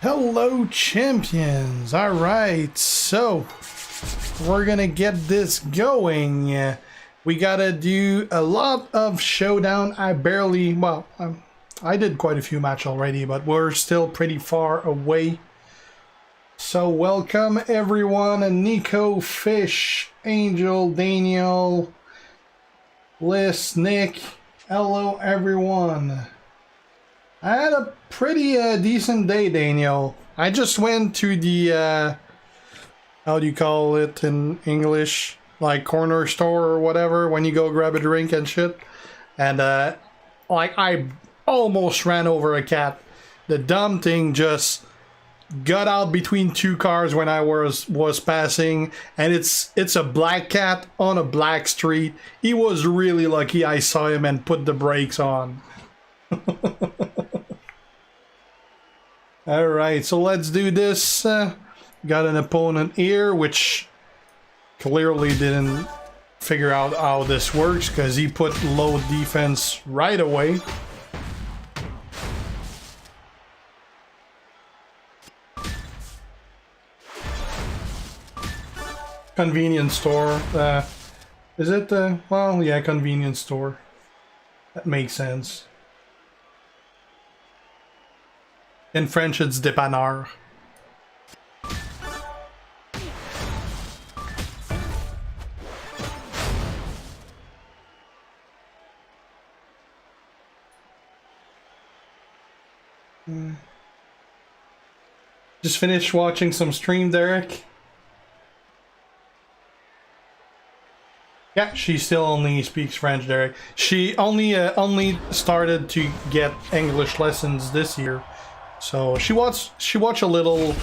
Hello, champions. All right, so we're gonna get this going. We gotta do a lot of showdown. I did quite a few matches already, but we're still pretty far away. So welcome everyone. Nico, Fish, Angel, Daniel, Liz, Nick. Hello everyone. I had a pretty decent day, Daniel. I just went to the how do you call it in English, like corner store or whatever, when you go grab a drink and shit, and like I almost ran over a cat. The dumb thing just got out between two cars when I was passing, and it's a black cat on a black street. He was really lucky I saw him and put the brakes on. All right, so let's do this. Got an opponent here which clearly didn't figure out how this works, because he put low defense right away. Convenience store. Is it? Well, yeah, convenience store. That makes sense. In French, it's dépanneur. Just finished watching some stream, Derek. Yeah, she still only speaks French, Derek. She only started to get English lessons this year. So she watched a little,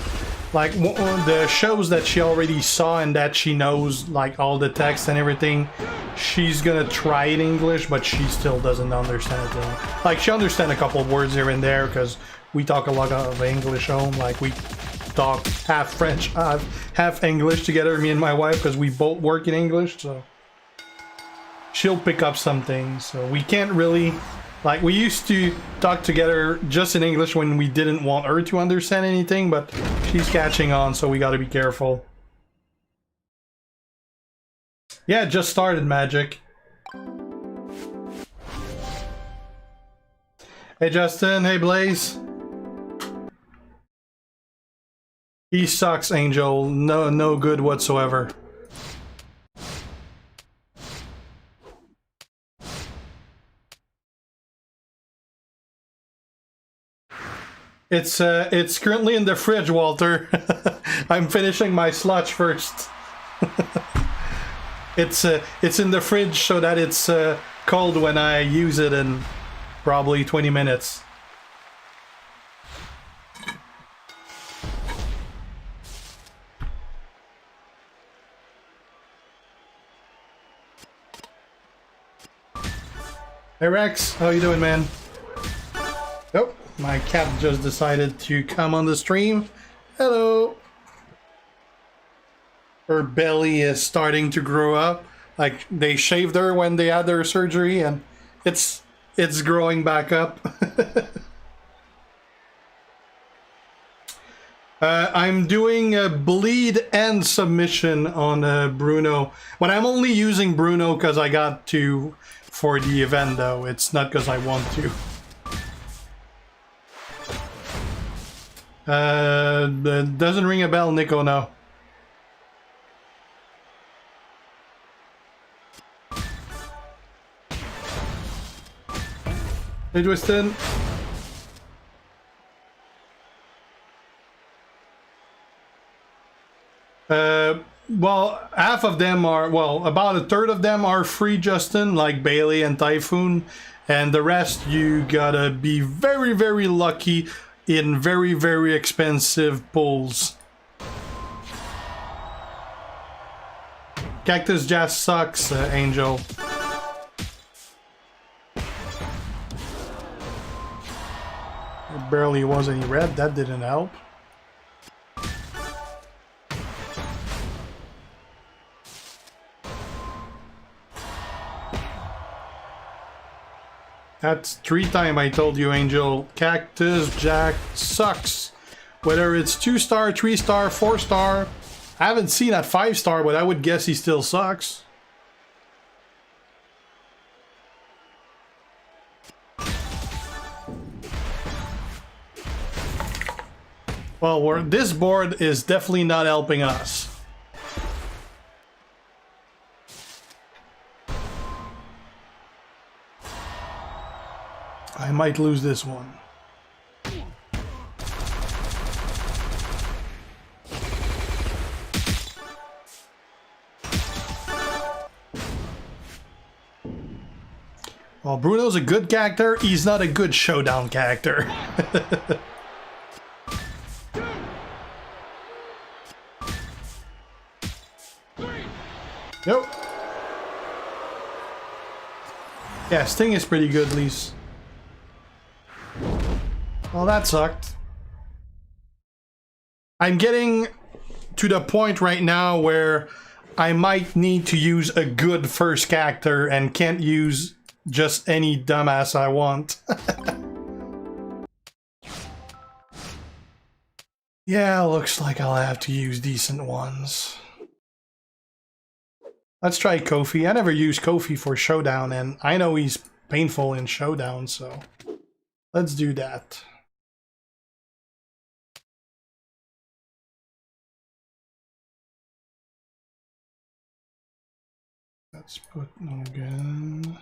like the shows that she already saw and that she knows, like all the text and everything. She's gonna try it in English, but she still doesn't understand it. Like she understands a couple of words here and there, because we talk a lot of English home. Like we talk half French, half English together, me and my wife, because we both work in English. So she'll pick up some things. So we can't really. Like, we used to talk together just in English when we didn't want her to understand anything, but she's catching on, so we gotta be careful. Yeah, it just started, Magic. Hey, Justin. Hey, Blaze. He sucks, Angel. No good whatsoever. It's currently in the fridge, Walter. I'm finishing my sludge first. It's in the fridge so that it's cold when I use it in probably 20 minutes. Hey Rex, how you doing, man? Oh. My cat just decided to come on the stream. Hello. Her belly is starting to grow up. Like they shaved her when they had their surgery, and it's growing back up. I'm doing a bleed and submission on Bruno, but I'm only using Bruno because I got to for the event, though. It's not because I want to. Doesn't ring a bell, Nico, no. Hey, Twiston. Well, half of them are, well, about a third of them are free, Justin, like Bailey and Typhoon, and the rest you gotta be very, very lucky in very, very expensive pulls. Cactus just sucks, Angel. There barely was any red, that didn't help. That's 3 times I told you, Angel. Cactus Jack sucks. Whether it's 2-star, 3-star, 4-star. I haven't seen at 5-star, but I would guess he still sucks. Well, this board is definitely not helping us. I might lose this one. Well, Bruno's a good character. He's not a good Showdown character. Nope. Yeah, Sting is pretty good, at least. Well, that sucked. I'm getting to the point right now where I might need to use a good first character and can't use just any dumbass I want. Yeah, looks like I'll have to use decent ones. Let's try Kofi. I never used Kofi for Showdown, and I know he's painful in Showdown, so let's do that. Let's put Logan.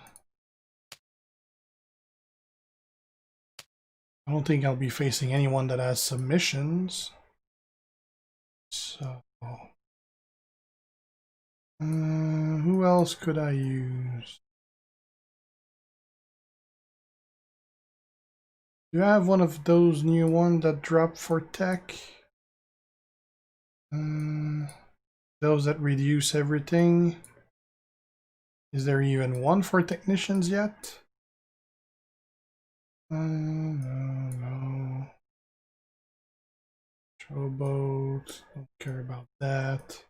I don't think I'll be facing anyone that has submissions. So... who else could I use? Do I have one of those new ones that drop for tech? Those that reduce everything. Is there even one for technicians yet? No. Showboat, don't care about that.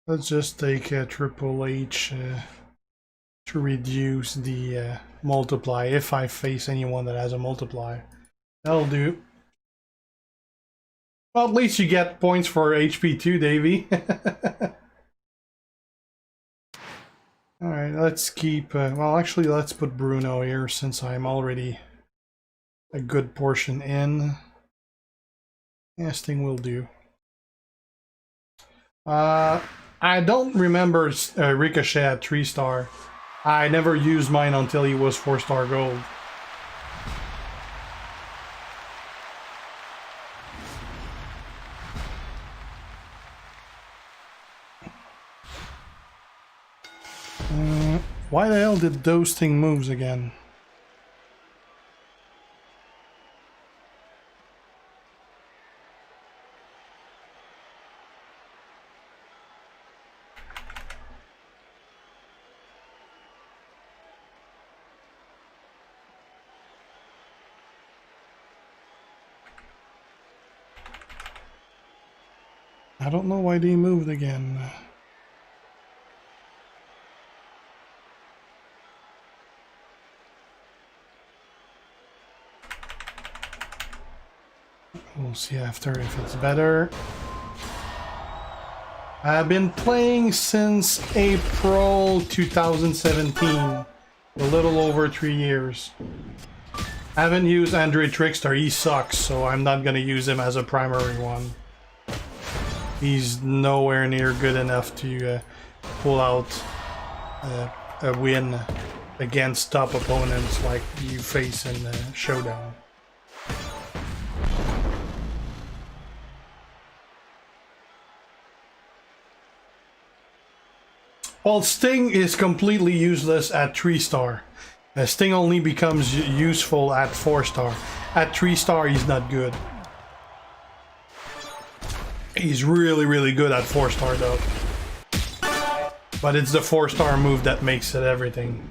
Let's just take a Triple H to reduce the multiply if I face anyone that has a multiply. That'll do. Well, at least you get points for HP too, Davey. Alright, let's keep... well, actually, let's put Bruno here since I'm already a good portion in. Yeah, Sting will do. I don't remember Ricochet at 3-star. I never used mine until he was 4-star gold. Why the hell did those thing moves again? I don't know why they moved again. We'll see after if it's better. I've been playing since April 2017. A little over 3 years. I haven't used Android Trickster. He sucks, so I'm not going to use him as a primary one. He's nowhere near good enough to pull out a win against top opponents like you face in Showdown. Well, Sting is completely useless at 3-star. Sting only becomes useful at 4-star. At 3-star, he's not good. He's really, really good at 4-star though. But it's the 4-star move that makes it everything.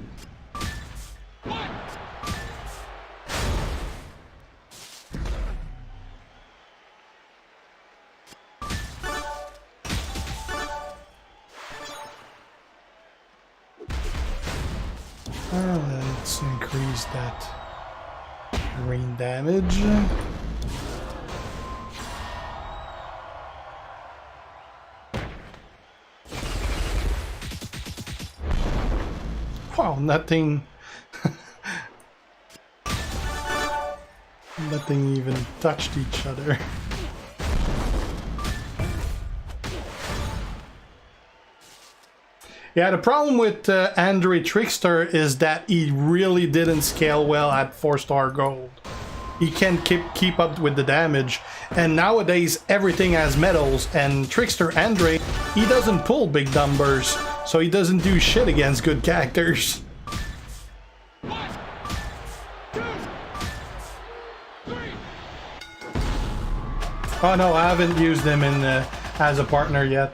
Let's increase that green damage. Wow, nothing. Nothing even touched each other. Yeah, the problem with Andre Trickster is that he really didn't scale well at 4-star gold. He can't keep up with the damage, and nowadays everything has medals, and Trickster Andre, he doesn't pull big numbers, so he doesn't do shit against good characters. Oh no, I haven't used him in as a partner yet.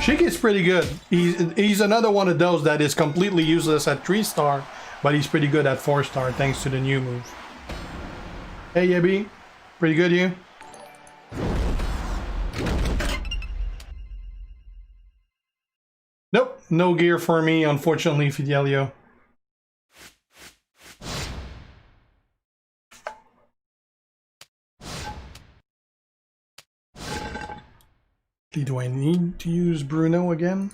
Shiki's pretty good. He's another one of those that is completely useless at 3-star, but he's pretty good at 4-star thanks to the new move. Hey Yebby, pretty good you? Nope, no gear for me, unfortunately, Fidelio. Do I need to use Bruno again?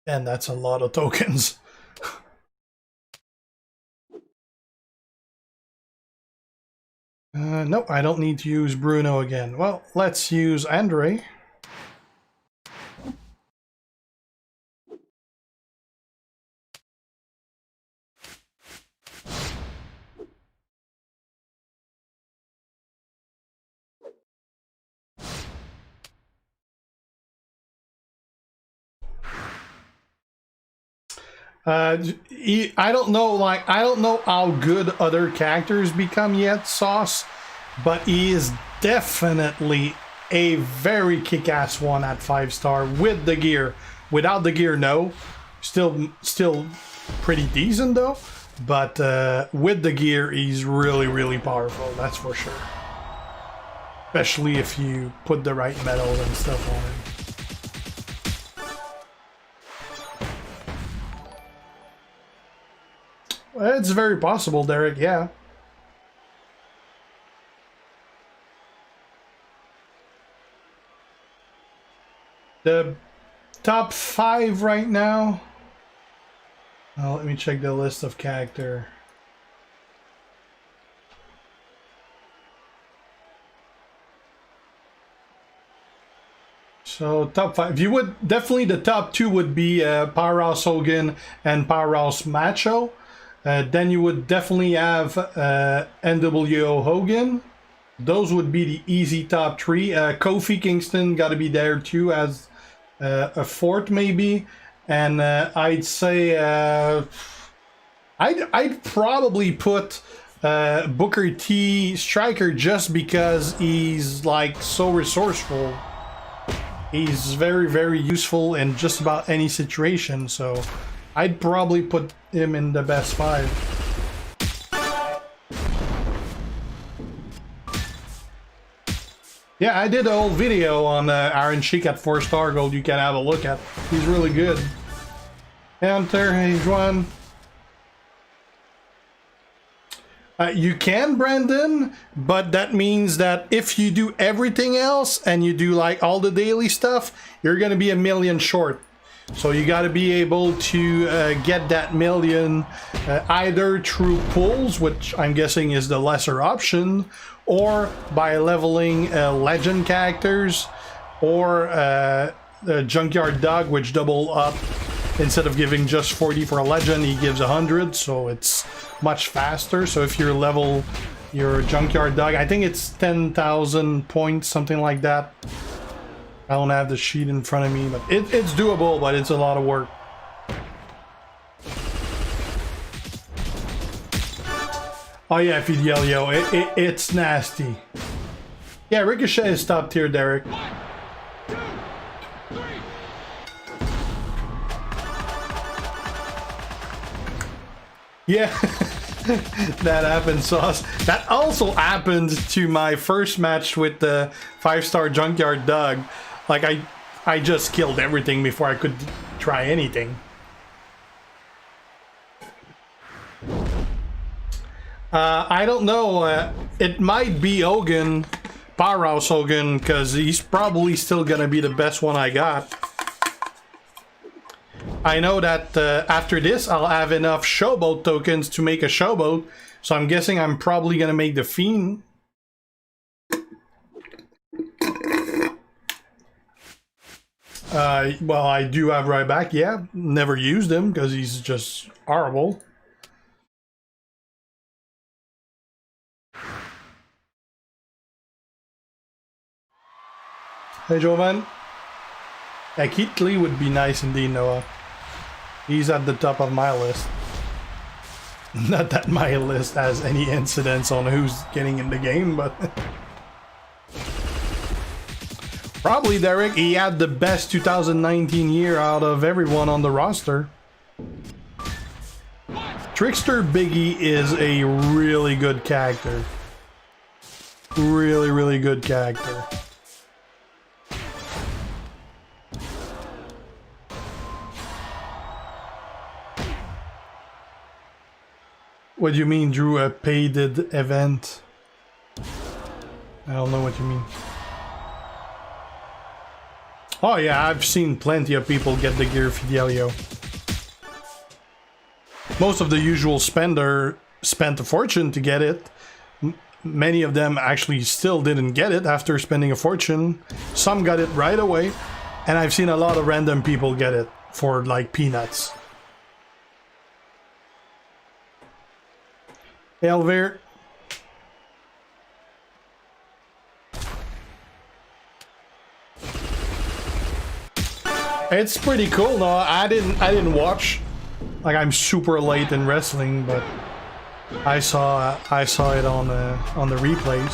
And that's a lot of tokens. No, I don't need to use Bruno again. Well, let's use Andre. I don't know, I don't know how good other characters become yet, Sauce, but he is definitely a very kick-ass one at 5-star with the gear. Without the gear, no. Still pretty decent though, but with the gear, he's really powerful, that's for sure. Especially if you put the right medals and stuff on him. It's very possible, Derek, yeah. The top 5 right now. Oh, let me check the list of character. So top 5, you would definitely, the top 2 would be Powerhouse Hogan and Powerhouse Macho. Then you would definitely have NWO Hogan. Those would be the easy top 3. Kofi Kingston got to be there too as a 4th maybe. And I'd say I'd probably put Booker T Striker just because he's like so resourceful. He's very useful in just about any situation. So I'd probably put him in the best 5. Yeah, I did a whole video on Iron Sheik at 4-star gold. You can have a look at. He's really good. Enter, he's one. You can Brandon, but that means that if you do everything else and you do like all the daily stuff, you're gonna be 1 million short. So you got to be able to get that million either through pulls, which I'm guessing is the lesser option, or by leveling legend characters, or the Junkyard Dog, which double up. Instead of giving just 40 for a legend, he gives 100, so it's much faster. So if you level your Junkyard Dog, I think it's 10,000 points, something like that. I don't have the sheet in front of me, but it's doable, but it's a lot of work. Oh yeah, Fidelio, it's nasty. Yeah, Ricochet is top tier, Derek. 1, 2, 3. Yeah, That happened, Sauce. That also happened to my first match with the 5-star Junkyard Doug. Like, I just killed everything before I could try anything. I don't know. It might be Hogan, Powerhouse Hogan, because he's probably still gonna be the best one I got. I know that after this, I'll have enough Showboat tokens to make a Showboat, so I'm guessing I'm probably gonna make the Fiend. Well, I do have Ryback, yeah. Never used him because he's just horrible. Hey, Jovan. Yeah, Keith Lee would be nice indeed, Noah. He's at the top of my list. Not that my list has any incidents on who's getting in the game, but... Probably, Derek. He had the best 2019 year out of everyone on the roster. Trickster Biggie is a really good character. Really, really good character. What do you mean, Drew? A paid event? I don't know what you mean. Oh yeah, I've seen plenty of people get the gear Fidelio. Most of the usual spender spent a fortune to get it. Many of them actually still didn't get it after spending a fortune. Some got it right away. And I've seen a lot of random people get it for like peanuts. Elvir. It's pretty cool. No, I didn't watch. Like, I'm super late in wrestling, but I saw it on the replays.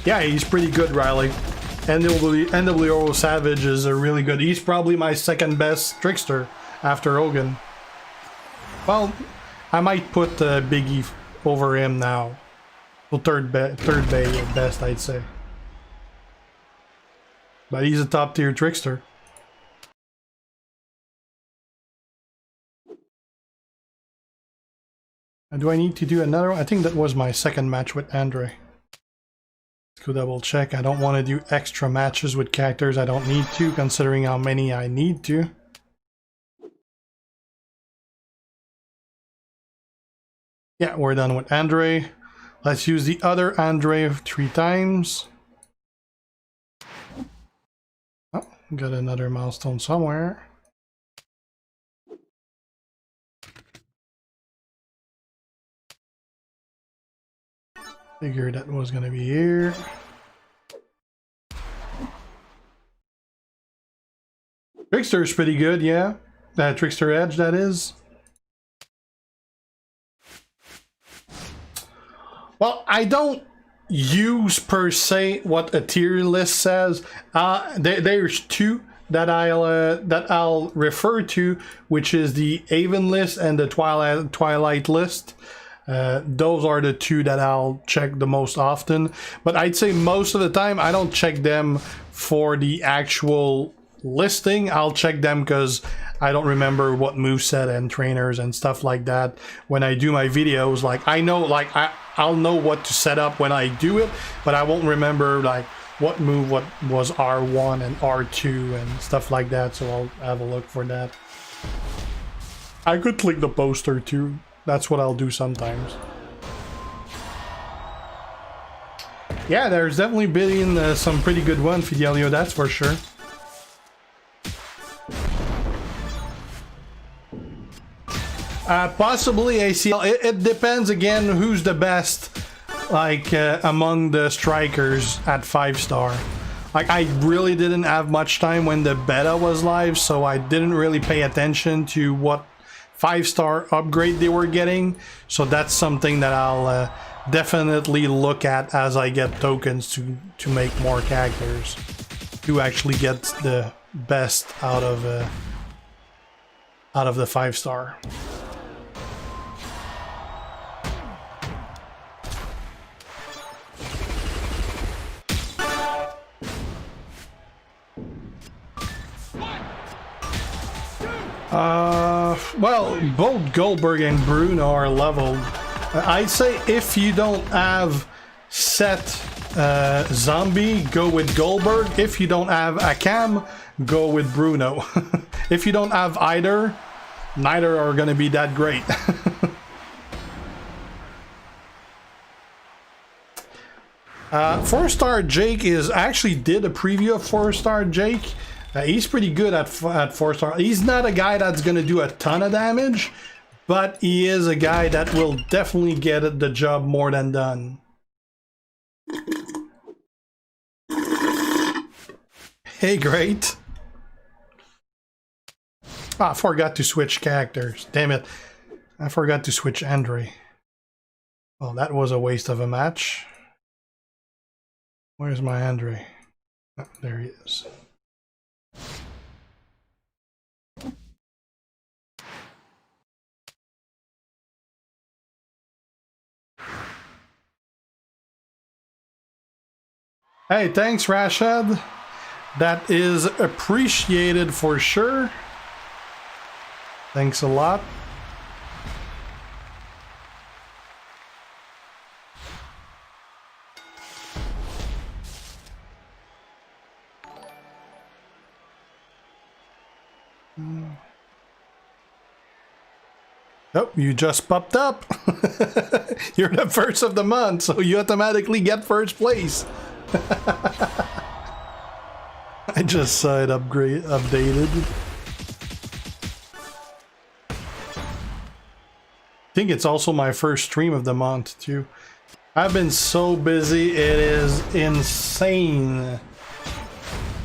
Yeah, he's pretty good, Riley. NWO Savage is a really good. He's probably my second best trickster after Hogan. Well, I might put Biggie over him now. Well, third bay at best, I'd say. But he's a top tier trickster. And do I need to do another one? I think that was my second match with Andre. Let's go double check. I don't want to do extra matches with characters I don't need to, considering how many I need to. Yeah, we're done with Andre. Let's use the other Andre 3 times. Oh, got another milestone somewhere. Figured that was gonna be here. Trickster is pretty good, yeah. That Trickster Edge, that is. Well, I don't use per se what a tier list says. There's two that I'll refer to, which is the Haven list and the Twilight list. Those are the two that I'll check the most often. But I'd say most of the time I don't check them for the actual listing. I'll check them because I don't remember what moveset and trainers and stuff like that when I do my videos. Like, I know, like, I'll know what to set up when I do it, but I won't remember like what move what was R1 and R2 and stuff like that, so I'll have a look for that. I could click the poster too. That's what I'll do sometimes. Yeah, there's definitely been some pretty good one, Fidelio, that's for sure. Possibly ACL. It depends again who's the best, like among the strikers at 5-star. Like, I really didn't have much time when the beta was live, so I didn't really pay attention to what 5-star upgrade they were getting. So that's something that I'll definitely look at as I get tokens to make more characters, to actually get the best out of out of the 5-star. Well, both Goldberg and Bruno are leveled. I'd say if you don't have set Zombie, go with Goldberg. If you don't have Akam, go with Bruno. If you don't have either, neither are going to be that great. 4-star Jake is actually did a preview of 4-star Jake. He's pretty good at 4-star. He's not a guy that's going to do a ton of damage, but he is a guy that will definitely get the job more than done. Hey, great. Ah, I forgot to switch characters. Damn it. I forgot to switch Andre. Well, that was a waste of a match. Where's my Andre? Oh, there he is. Hey, thanks, Rashad. That is appreciated for sure. Thanks a lot. Oh, you just popped up. You're the first of the month, so you automatically get first place. I just saw it updated. I think it's also my first stream of the month too. I've been so busy, it is insane.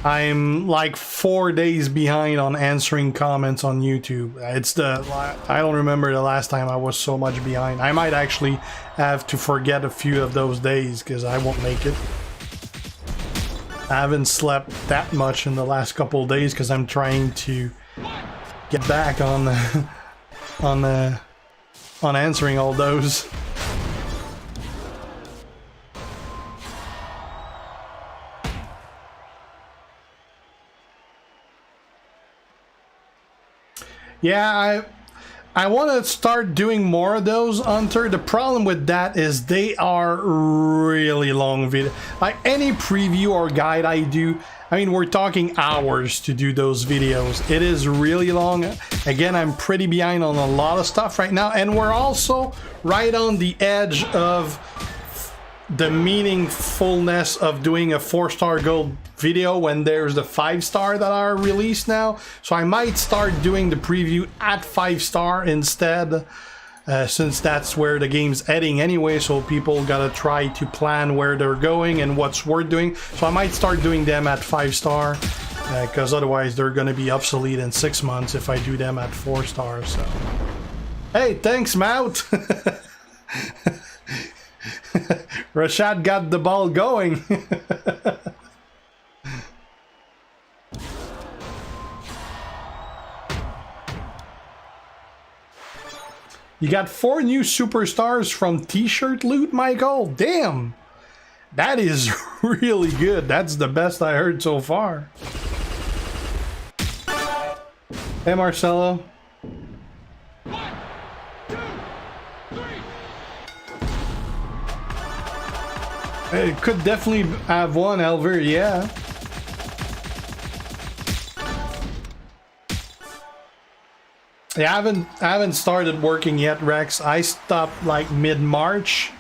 I'm like 4 days behind on answering comments on YouTube. I don't remember the last time I was so much behind. I might actually have to forget a few of those days because I won't make it. I haven't slept that much in the last couple of days because I'm trying to get back on answering all those. Yeah, I want to start doing more of those, Hunter. The problem with that is they are really long video. Like any preview or guide I do, I mean, we're talking hours to do those videos. It is really long. Again, I'm pretty behind on a lot of stuff right now, and we're also right on the edge of the meaningfulness of doing a 4-star gold video when there's the 5-star that are released now. So I might start doing the preview at 5-star instead, since that's where the game's heading anyway, so people gotta try to plan where they're going and what's worth doing. So I might start doing them at 5-star, because otherwise they're gonna be obsolete in 6 months if I do them at 4-star. So hey, thanks, Mout. Rashad got the ball going. You got 4 new superstars from t-shirt loot, Michael? Damn! That is really good. That's the best I heard so far. Hey, Marcelo. 1, 2, 3. It could definitely have one, Elver, yeah. Yeah, I haven't started working yet, Rex. I stopped like mid-March,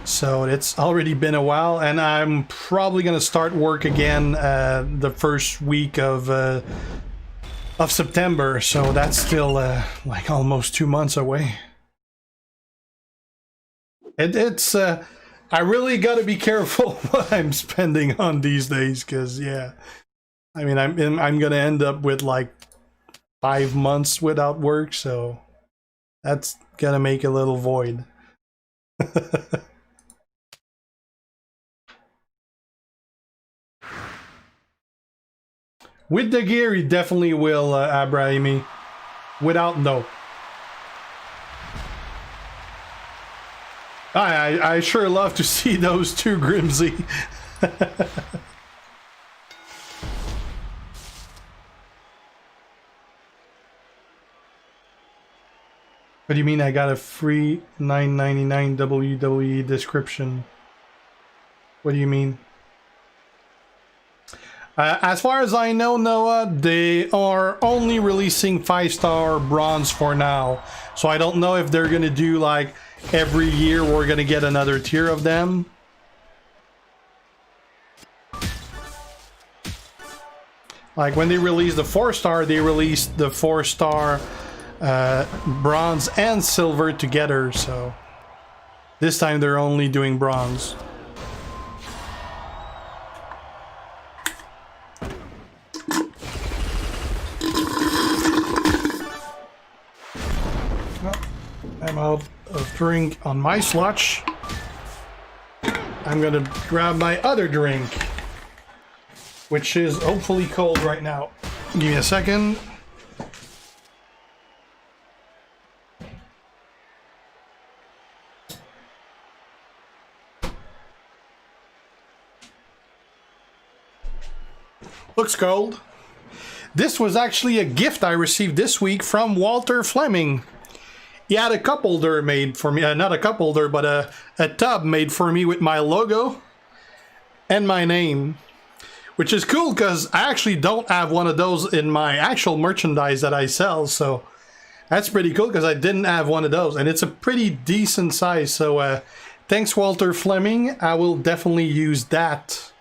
so it's already been a while, and I'm probably gonna start work again the first week of September. So that's still like almost 2 months away. It's I really got to be careful what I'm spending on these days, because yeah, I mean I'm gonna end up with like 5 months without work, so that's gonna make a little void. With the gear, you definitely will, Abrahimi. without no. I sure love to see those two, Grimsy. What do you mean I got a free $9.99 WWE description? What do you mean? As far as I know, Noah, they are only releasing 5-star bronze for now. So I don't know if they're gonna do like every year we're gonna get another tier of them. Like when they released the 4-star, they released the 4-star bronze and silver together. So this time they're only doing bronze. I'm out of drink on my slotch. I'm gonna grab my other drink, which is hopefully cold right now. Give me a second. Looks cold. This was actually a gift I received this week from Walter Fleming. He had a cup holder made for me, not a cup holder, but a tub made for me with my logo and my name, which is cool because I actually don't have one of those in my actual merchandise that I sell. So that's pretty cool because I didn't have one of those, and it's a pretty decent size. So thanks, Walter Fleming. I will definitely use that.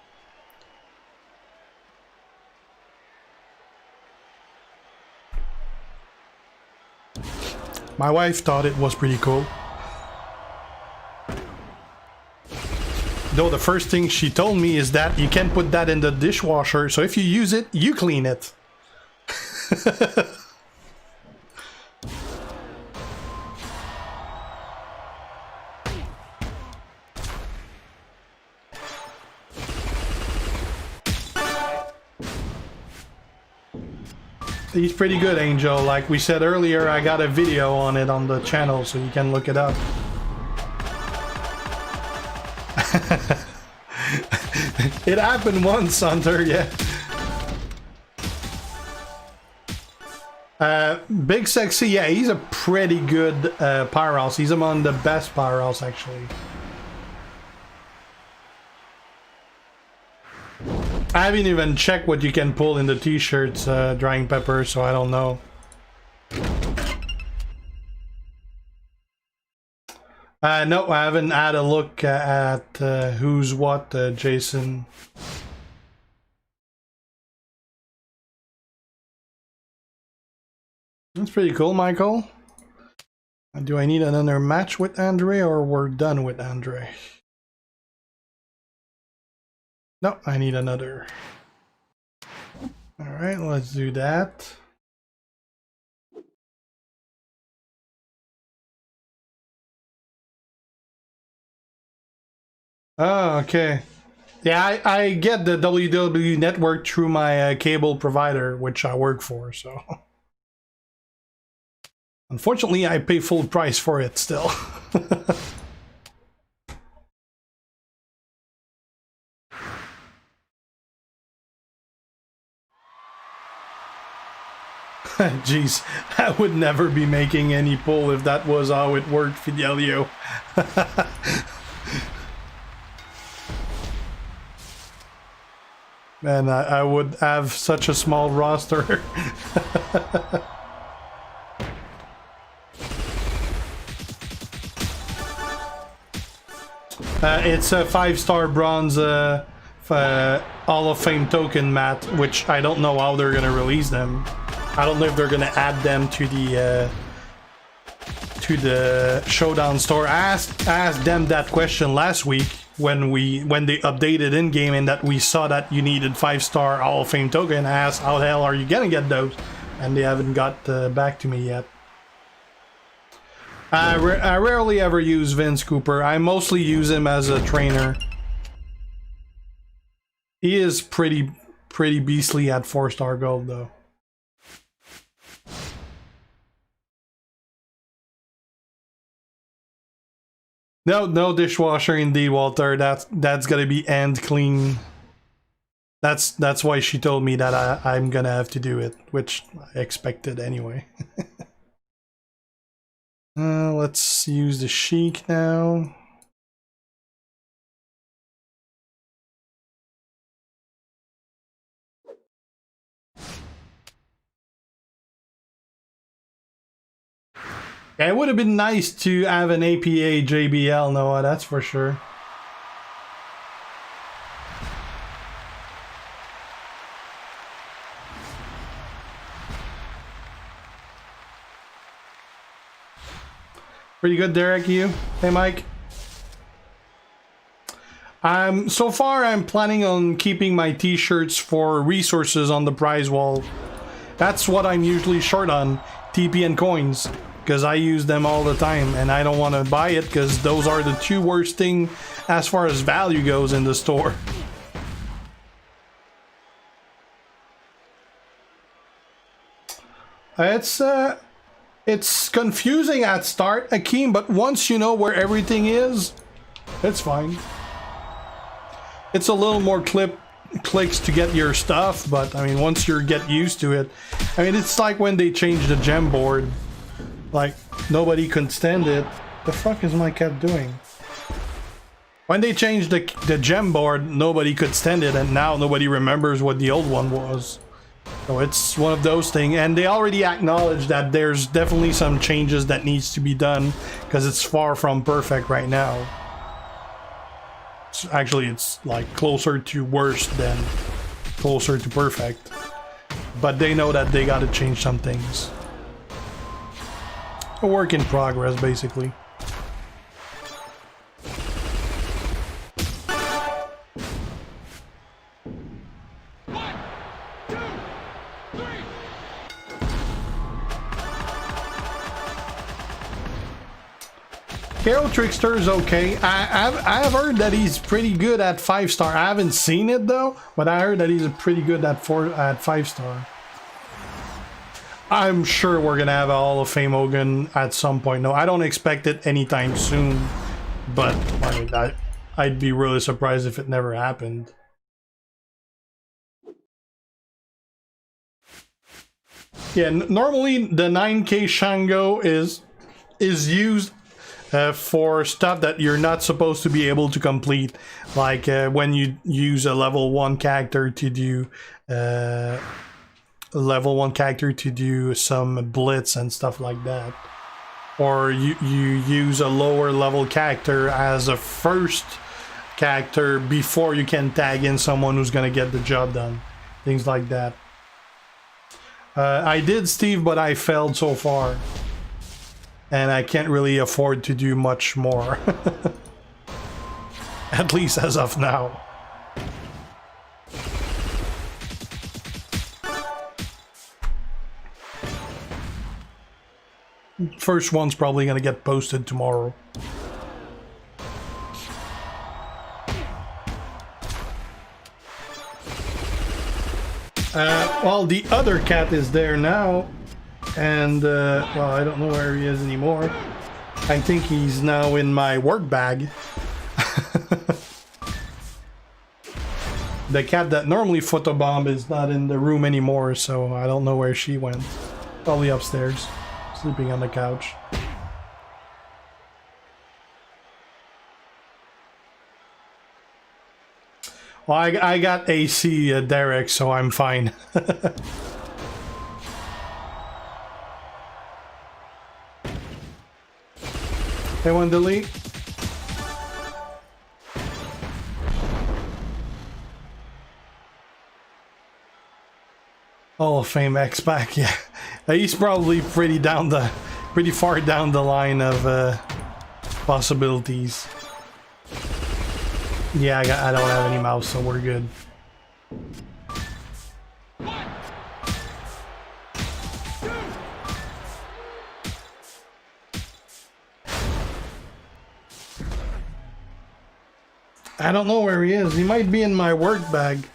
My wife thought it was pretty cool. Though the first thing she told me is that you can't put that in the dishwasher, so if you use it, you clean it. He's pretty good, Angel. Like we said earlier, I got a video on it on the channel, so you can look it up. It happened once, Hunter, yeah. Big Sexy, yeah, he's a pretty good powerhouse. He's among the best powerhouse, actually. I haven't even checked what you can pull in the t-shirts, Drying Pepper, so I don't know. No, I haven't had a look at who's what, Jason. That's pretty cool, Michael. Do I need another match with Andre, or we're done with Andre? No, I need another. All right, let's do that. Oh, okay. Yeah, I get the WWE Network through my cable provider, which I work for, so. Unfortunately, I pay full price for it still. Jeez, I would never be making any pull if that was how it worked, Fidelio. Man, I would have such a small roster. It's a 5-star bronze Hall of Fame token, Matt, which I don't know how they're gonna release them. I don't know if they're gonna add them to the Showdown store. I asked them that question last week when they updated in game and that we saw that you needed 5-star Hall of Fame token. I asked how the hell are you gonna get those, and they haven't got back to me yet. I rarely ever use Vince Cooper. I mostly use him as a trainer. He is pretty beastly at 4-star gold though. No dishwasher indeed, Walter. That's gonna be end clean. That's why she told me that I'm gonna have to do it, which I expected anyway. Let's use the chic now. Yeah, it would have been nice to have an APA JBL, Noah, that's for sure. Pretty good, Derek, you? Hey, Mike. So far I'm planning on keeping my t-shirts for resources on the prize wall. That's what I'm usually short on, TP and coins, because I use them all the time and I don't want to buy it because those are the two worst things as far as value goes in the store. It's confusing at start, Akeem, but once you know where everything is, it's fine. It's a little more clicks to get your stuff, but I mean, once you get used to it, I mean, it's like when they changed the gem board. Like, nobody could stand it. The fuck is my cat doing? When they changed the gem board, nobody could stand it, and now nobody remembers what the old one was. So it's one of those things, and they already acknowledge that there's definitely some changes that needs to be done because it's far from perfect right now. Actually, it's like closer to worse than closer to perfect, but they know that they got to change some things. A work in progress, basically. Hero Trickster is okay. I've heard that he's pretty good at 5-star. I haven't seen it though, but I heard that he's pretty good at 5-star. I'm sure we're gonna have a Hall of Fame Hogan at some point. No, I don't expect it anytime soon, but I mean, I'd be really surprised if it never happened. Yeah, normally the 9K Shango is used for stuff that you're not supposed to be able to complete, like when you use a level 1 character to do some blitz and stuff like that, or you use a lower level character as a first character before you can tag in someone who's gonna get the job done, things like that. I did, Steve, but I failed so far. And I can't really afford to do much more. At least as of now. First one's probably gonna get posted tomorrow. Well, the other cat is there now. And, well, I don't know where he is anymore. I think he's now in my work bag. The cat that normally photobomb is not in the room anymore, so I don't know where she went. Probably upstairs, sleeping on the couch. Well, I got AC, Derek, so I'm fine. They want to delete. Hall of Fame X-Pac, yeah. He's probably pretty far down the line of possibilities. Yeah, I don't have any mouse, so we're good. I don't know where he is. He might be in my work bag.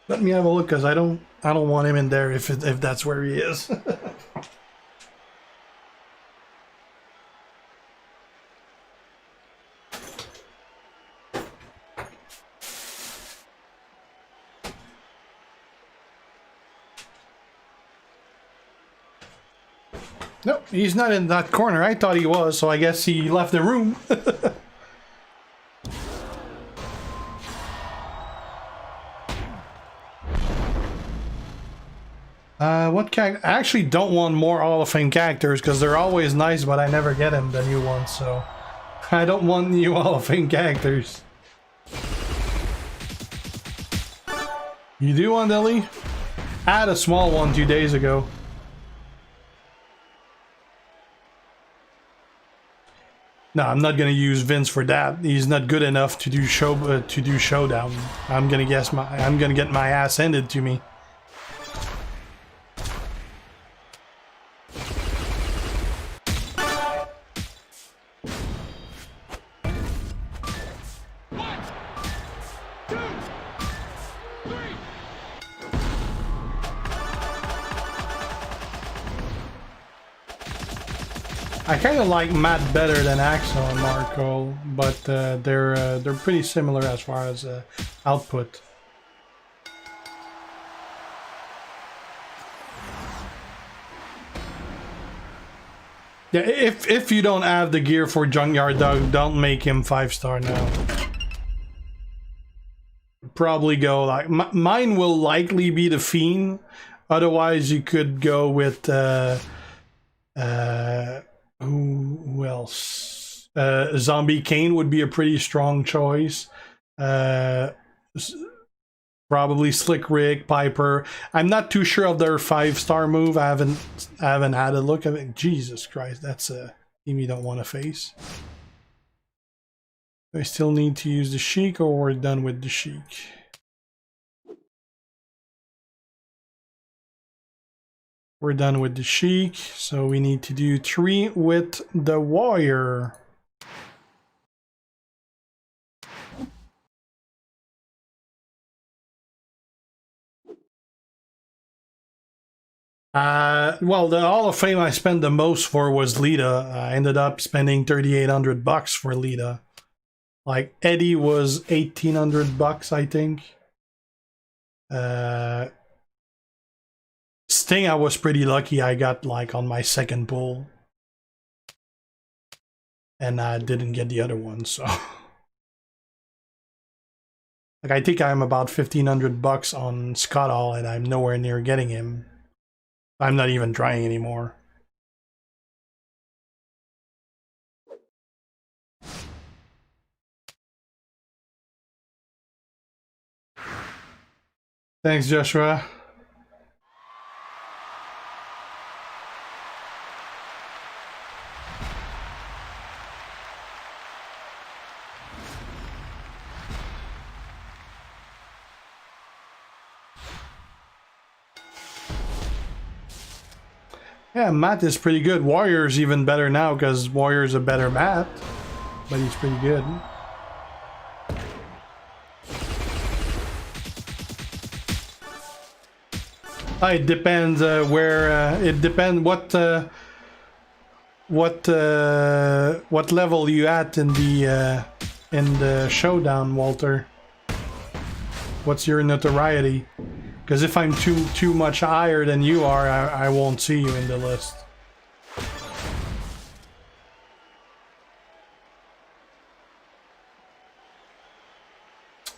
Let me have a look, because I don't want him in there if that's where he is. Nope, he's not in that corner. I thought he was, so I guess he left the room. What character? I actually don't want more Hall of Fame characters because they're always nice, but I never get them, the new ones, so I don't want new Hall of Fame characters. You do want Dilly? I had a small one 2 days ago. No, I'm not gonna use Vince for that. He's not good enough to do Showdown. I'm gonna get my ass handed to me. I kind of like Matt better than Axel and Marco, but they're pretty similar as far as output. Yeah, if you don't have the gear for Junkyard Dog, don't make him 5-star now. Probably go like mine will likely be the Fiend. Otherwise, you could go with who else? Zombie Kane would be a pretty strong choice. Probably Slick Rick, Piper. I'm not too sure of their 5-star move. I haven't had a look at it. Jesus Christ, that's a team you don't want to face. I still need to use the Sheik, or we're done with the Sheik. We're done with the Sheik, so we need to do 3 with the Warrior. Well, the Hall of Fame I spent the most for was Lita. I ended up spending $3,800 for Lita. Like Eddie was $1,800, I think. Sting, I was pretty lucky. I got like on my second pull, and I didn't get the other one. So, like, I think I'm about $1,500 on Scott Hall, and I'm nowhere near getting him. I'm not even trying anymore. Thanks, Joshua. Yeah, Matt is pretty good. Warrior's even better now because Warrior's a better Matt, but he's pretty good. It depends where. It depends what level you at in the showdown, Walter. What's your notoriety? Because if I'm too much higher than you are, I won't see you in the list.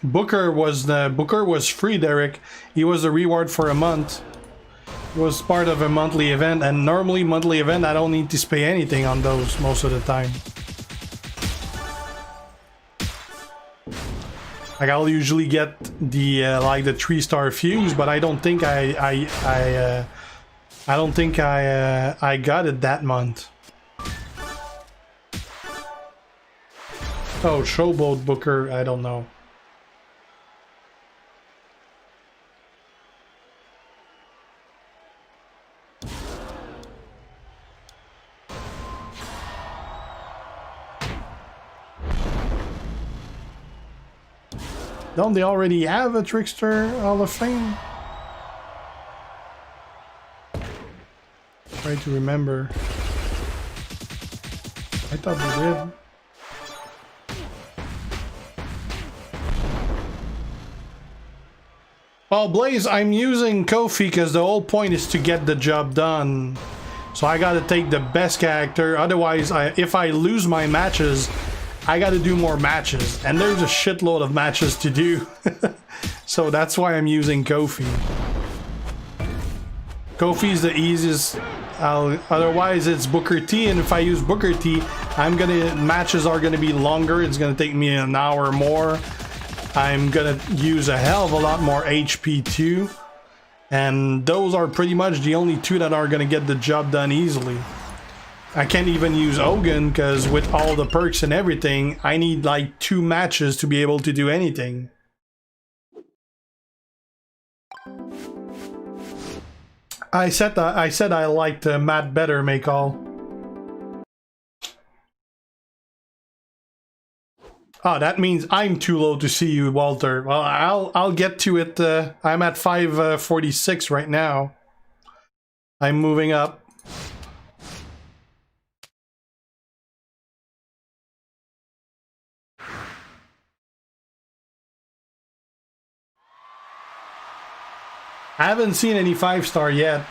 Booker was free, Derek. He was a reward for a month. It was part of a monthly event, and normally monthly event I don't need to pay anything on those most of the time. Like I'll usually get the like the 3-star fuse, but I don't think I got it that month. Oh, Showboat Booker, I don't know. Don't they already have a Trickster Hall of Fame? Try to remember. I thought they did. Well, Blaze, I'm using Kofi because the whole point is to get the job done. So I gotta take the best character, otherwise if I lose my matches, I gotta do more matches, and there's a shitload of matches to do. So that's why I'm using Kofi. Kofi's the easiest, otherwise it's Booker T, and if I use Booker T, matches are gonna be longer, it's gonna take me an hour more. I'm gonna use a hell of a lot more HP too. And those are pretty much the only two that are gonna get the job done easily. I can't even use Hogan because with all the perks and everything, I need like 2 matches to be able to do anything. I said I liked Matt better, Maycall. Oh, that means I'm too low to see you, Walter. Well, I'll get to it. I'm at 546 right now. I'm moving up. I haven't seen any 5-star yet.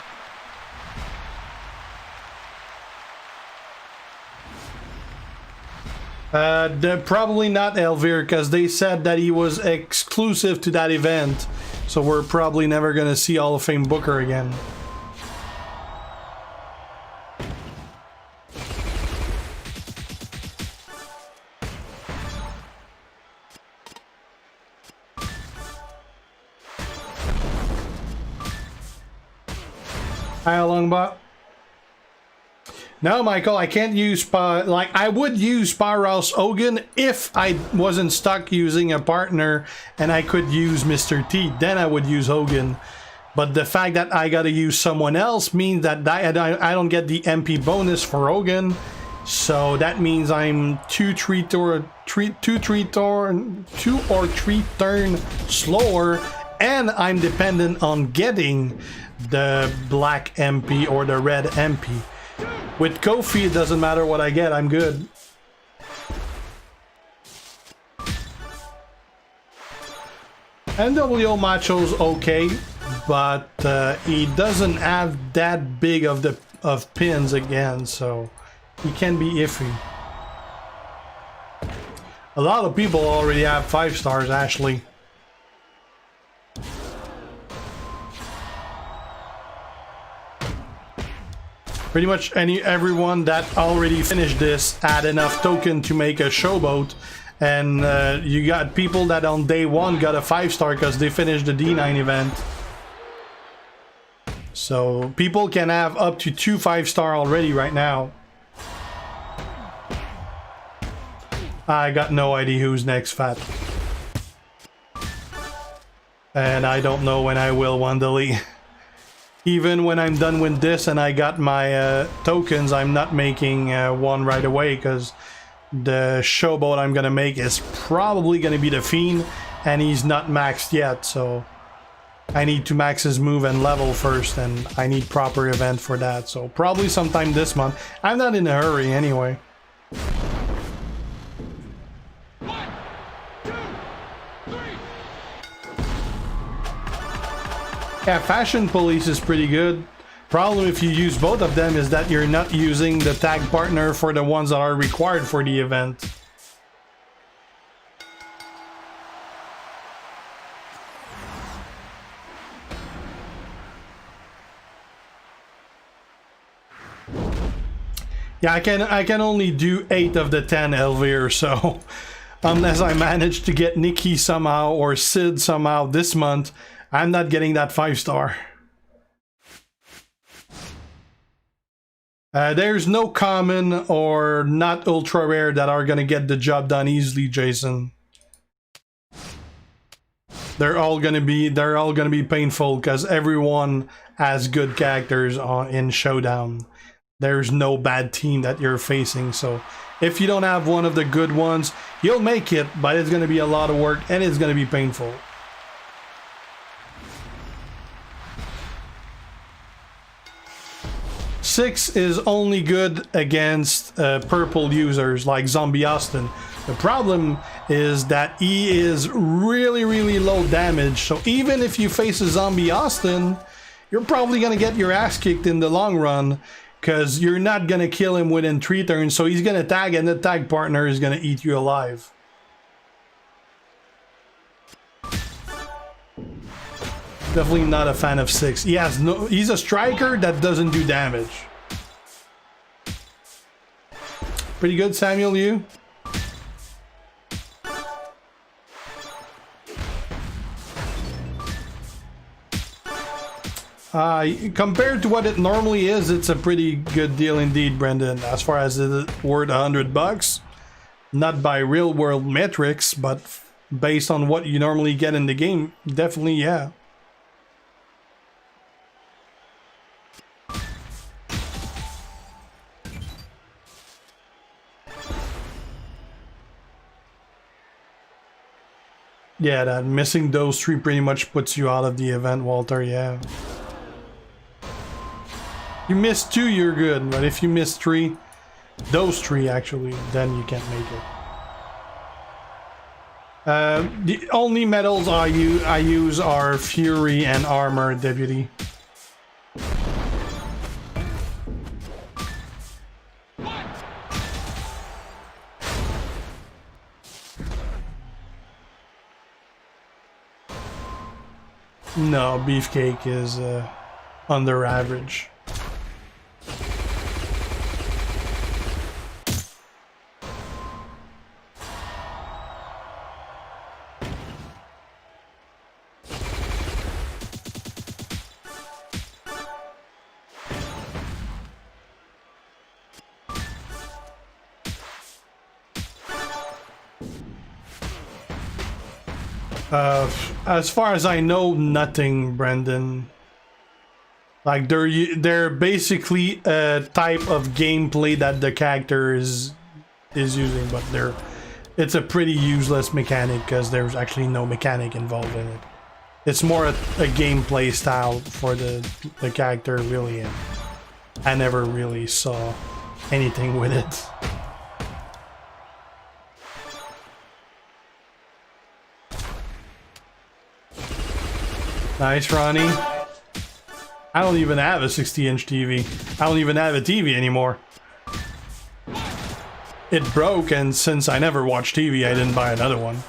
Probably not Elvir, because they said that he was exclusive to that event. So we're probably never going to see Hall of Fame Booker again. Hi, Longbot. No, Michael, I can't use like I would use Powerhouse Hogan if I wasn't stuck using a partner and I could use Mr. T. Then I would use Hogan. But the fact that I gotta use someone else means that I don't get the MP bonus for Hogan. So that means I'm 2 or 3 turn slower, and I'm dependent on getting the black MP or the red MP. With Kofi, it doesn't matter what I get, I'm good. NWO Macho's okay, but he doesn't have that big of pins again, so he can be iffy. A lot of people already have 5 stars, Ashley. Pretty much everyone that already finished this had enough token to make a showboat, and you got people that on day 1 got a 5-star because they finished the D9 event. So people can have up to 2 5-star already right now. I got no idea who's next, Fat. And I don't know when I will, Wandali. Even when I'm done with this and I got my tokens, I'm not making one right away because the showboat I'm gonna make is probably gonna be the Fiend, and he's not maxed yet, so I need to max his move and level first, and I need proper event for that, so probably sometime this month. I'm not in a hurry anyway. 1, 2, 3. Yeah, Fashion Police is pretty good. Problem if you use both of them is that you're not using the tag partner for the ones that are required for the event. Yeah, I can only do 8 of the 10 Elvir, so unless I manage to get Nikki somehow or Sid somehow this month, I'm not getting that 5-star. There's no common or not ultra rare that are gonna get the job done easily, Jason. They're all gonna be painful because everyone has good characters in Showdown. There's no bad team that you're facing, so if you don't have one of the good ones, you'll make it, but it's gonna be a lot of work and it's gonna be painful. 6 is only good against purple users like Zombie Austin. The problem is that he is really low damage, so even if you face a Zombie Austin, you're probably gonna get your ass kicked in the long run, because you're not gonna kill him within 3 turns, so he's gonna tag, and the tag partner is gonna eat you alive. Definitely not a fan of 6. He's a striker that doesn't do damage. Pretty good, Samuel, you? Compared to what it normally is, it's a pretty good deal indeed, Brendan. As far as it's worth $100, not by real world metrics, but based on what you normally get in the game, definitely, yeah. Yeah, that missing those 3 pretty much puts you out of the event, Walter, yeah. You miss 2, you're good, but if you miss 3, those 3 actually, then you can't make it. The only medals I use are Fury and Armor Deputy. No, Beefcake is under average. As far as I know, nothing, Brendan. Like they're basically a type of gameplay that the character is using, but it's a pretty useless mechanic because there's actually no mechanic involved in it. It's more a gameplay style for the character, really, and I never really saw anything with it. Nice, Ronnie. I don't even have a 60-inch TV. I don't even have a TV anymore. It broke, and since I never watch TV, I didn't buy another one.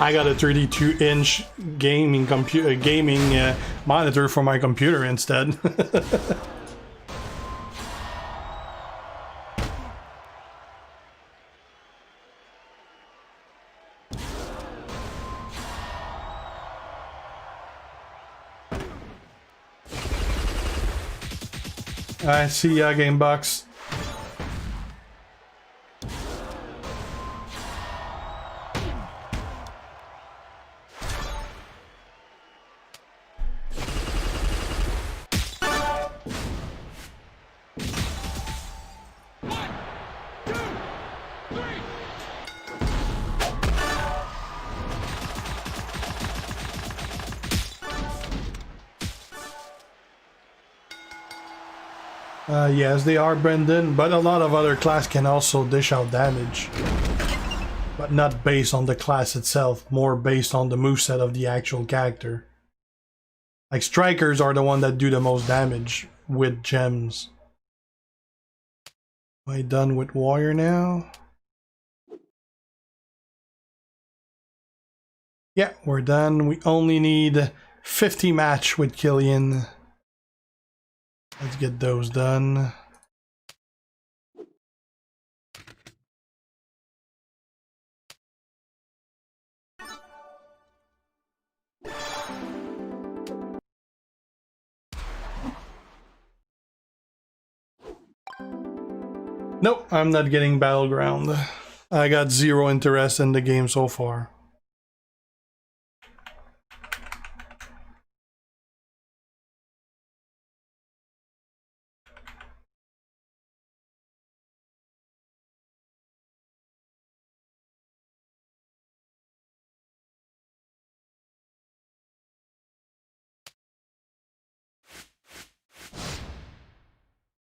I got a 32-inch gaming monitor for my computer instead. I see ya, Gamebox. Yes, they are, Brendan, but a lot of other class can also dish out damage. But not based on the class itself, more based on the moveset of the actual character. Like, strikers are the one that do the most damage with gems. Am I done with Warrior now? Yeah, we're done. We only need 50 match with Killian. Let's get those done. Nope, I'm not getting Battleground. I got 0 interest in the game so far.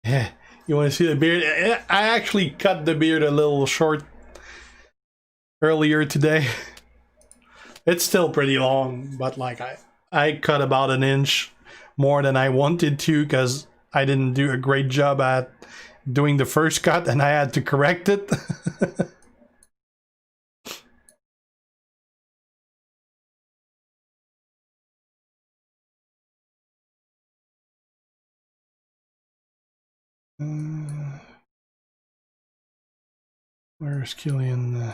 Yeah, you want to see the beard? I actually cut the beard a little short earlier today. It's still pretty long, but like I cut about an inch more than I wanted to because I didn't do a great job at doing the first cut and I had to correct it. Where's Killian?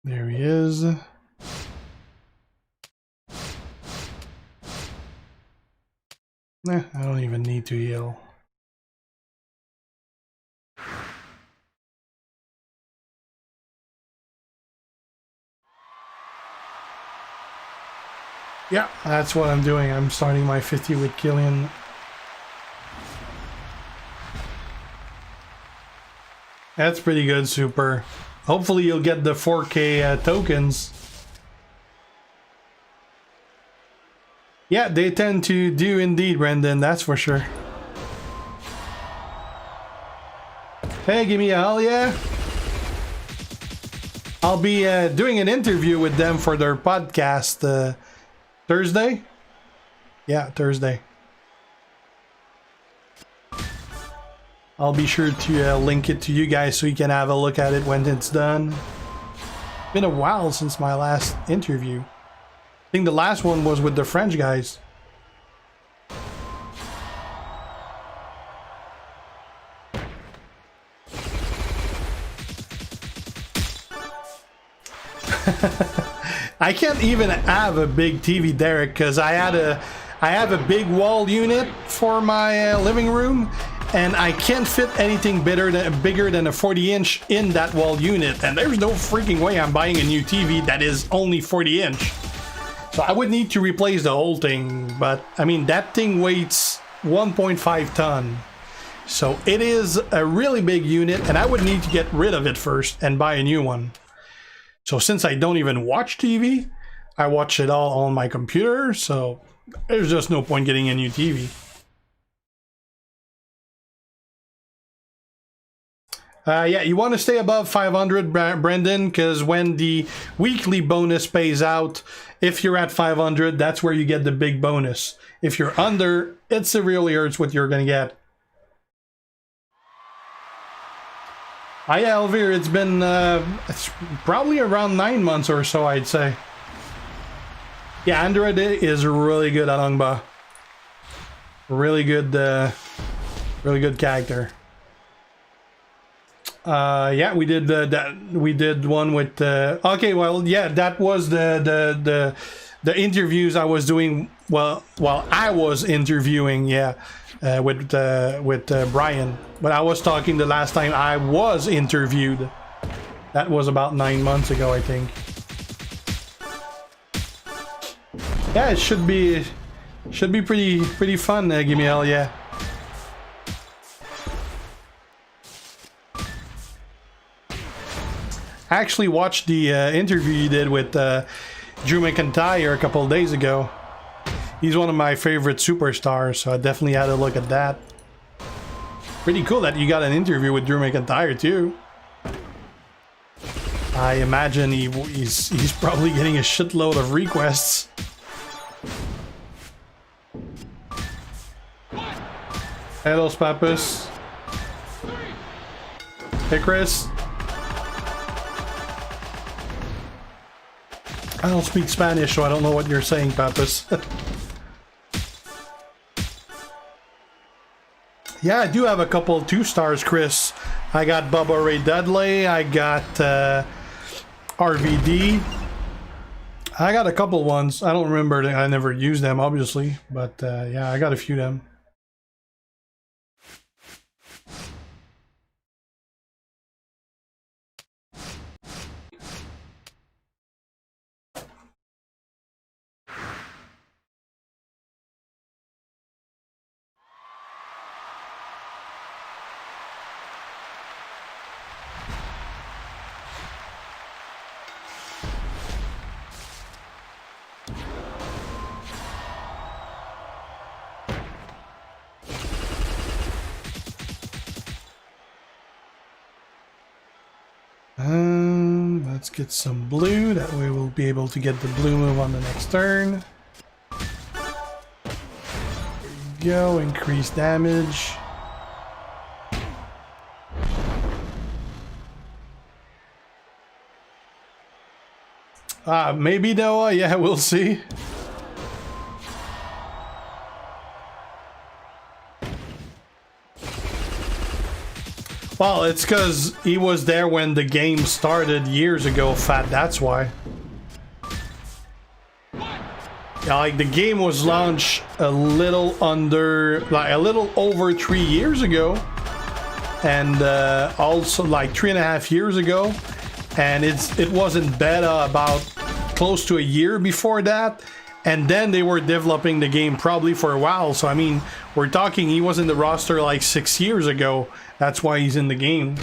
There he is. Nah, I don't even need to heal. Yeah, that's what I'm doing. I'm starting my 50 with Killian. That's pretty good, Super. Hopefully you'll get the 4K tokens. Yeah, they tend to do indeed, Brendan, that's for sure. Hey, give me a hell yeah. I'll be doing an interview with them for their podcast Thursday? Yeah, Thursday. I'll be sure to link it to you guys so you can have a look at it when it's done. Been a while since my last interview. I think the last one was with the French guys. I can't even have a big TV, Derek, because I have a big wall unit for my living room, and I can't fit anything bigger than a 40-inch in that wall unit, and there's no freaking way I'm buying a new TV that is only 40-inch. So I would need to replace the whole thing, but I mean that thing weighs 1.5 ton. So it is a really big unit, and I would need to get rid of it first and buy a new one. So since I don't even watch TV, I watch it all on my computer, so there's just no point getting a new TV. Yeah, you want to stay above 500, Brendan, because when the weekly bonus pays out, if you're at 500, that's where you get the big bonus. If you're under, it severely hurts what you're going to get. Hi, Elvir. It's been it's probably around 9 months or so, I'd say. Yeah, Android is really good at Ongba. Really good character. Yeah, we did we did one with okay, well, yeah, that was the interviews I was doing while I was interviewing, yeah, with Brian. But I was talking the last time I was interviewed. That was about 9 months ago, I think. Yeah, it should be pretty fun. Give me hell yeah. I actually watched the interview you did with Drew McIntyre a couple of days ago. He's one of my favorite superstars, so I definitely had a look at that. Pretty cool that you got an interview with Drew McIntyre too. I imagine he's probably getting a shitload of requests. Hello, Pappas. Hey, Chris. I don't speak Spanish, so I don't know what you're saying, Pappas. Yeah, I do have a couple 2 stars, Chris. I got Bubba Ray Dudley. I got RVD. I got a couple ones. I don't remember. I never used them, obviously. But yeah, I got a few of them. let's get some blue. That way we'll be able to get the blue move on the next turn. There you go, increase damage. Maybe though, yeah, we'll see. Well, it's because he was there when the game started years ago, Fat, that's why. Yeah, like the game was launched a little over 3 years ago. And also like 3.5 years ago. And it was in beta about close to a year before that. And then they were developing the game probably for a while. So, I mean, we're talking he was in the roster like 6 years ago. That's why he's in the game.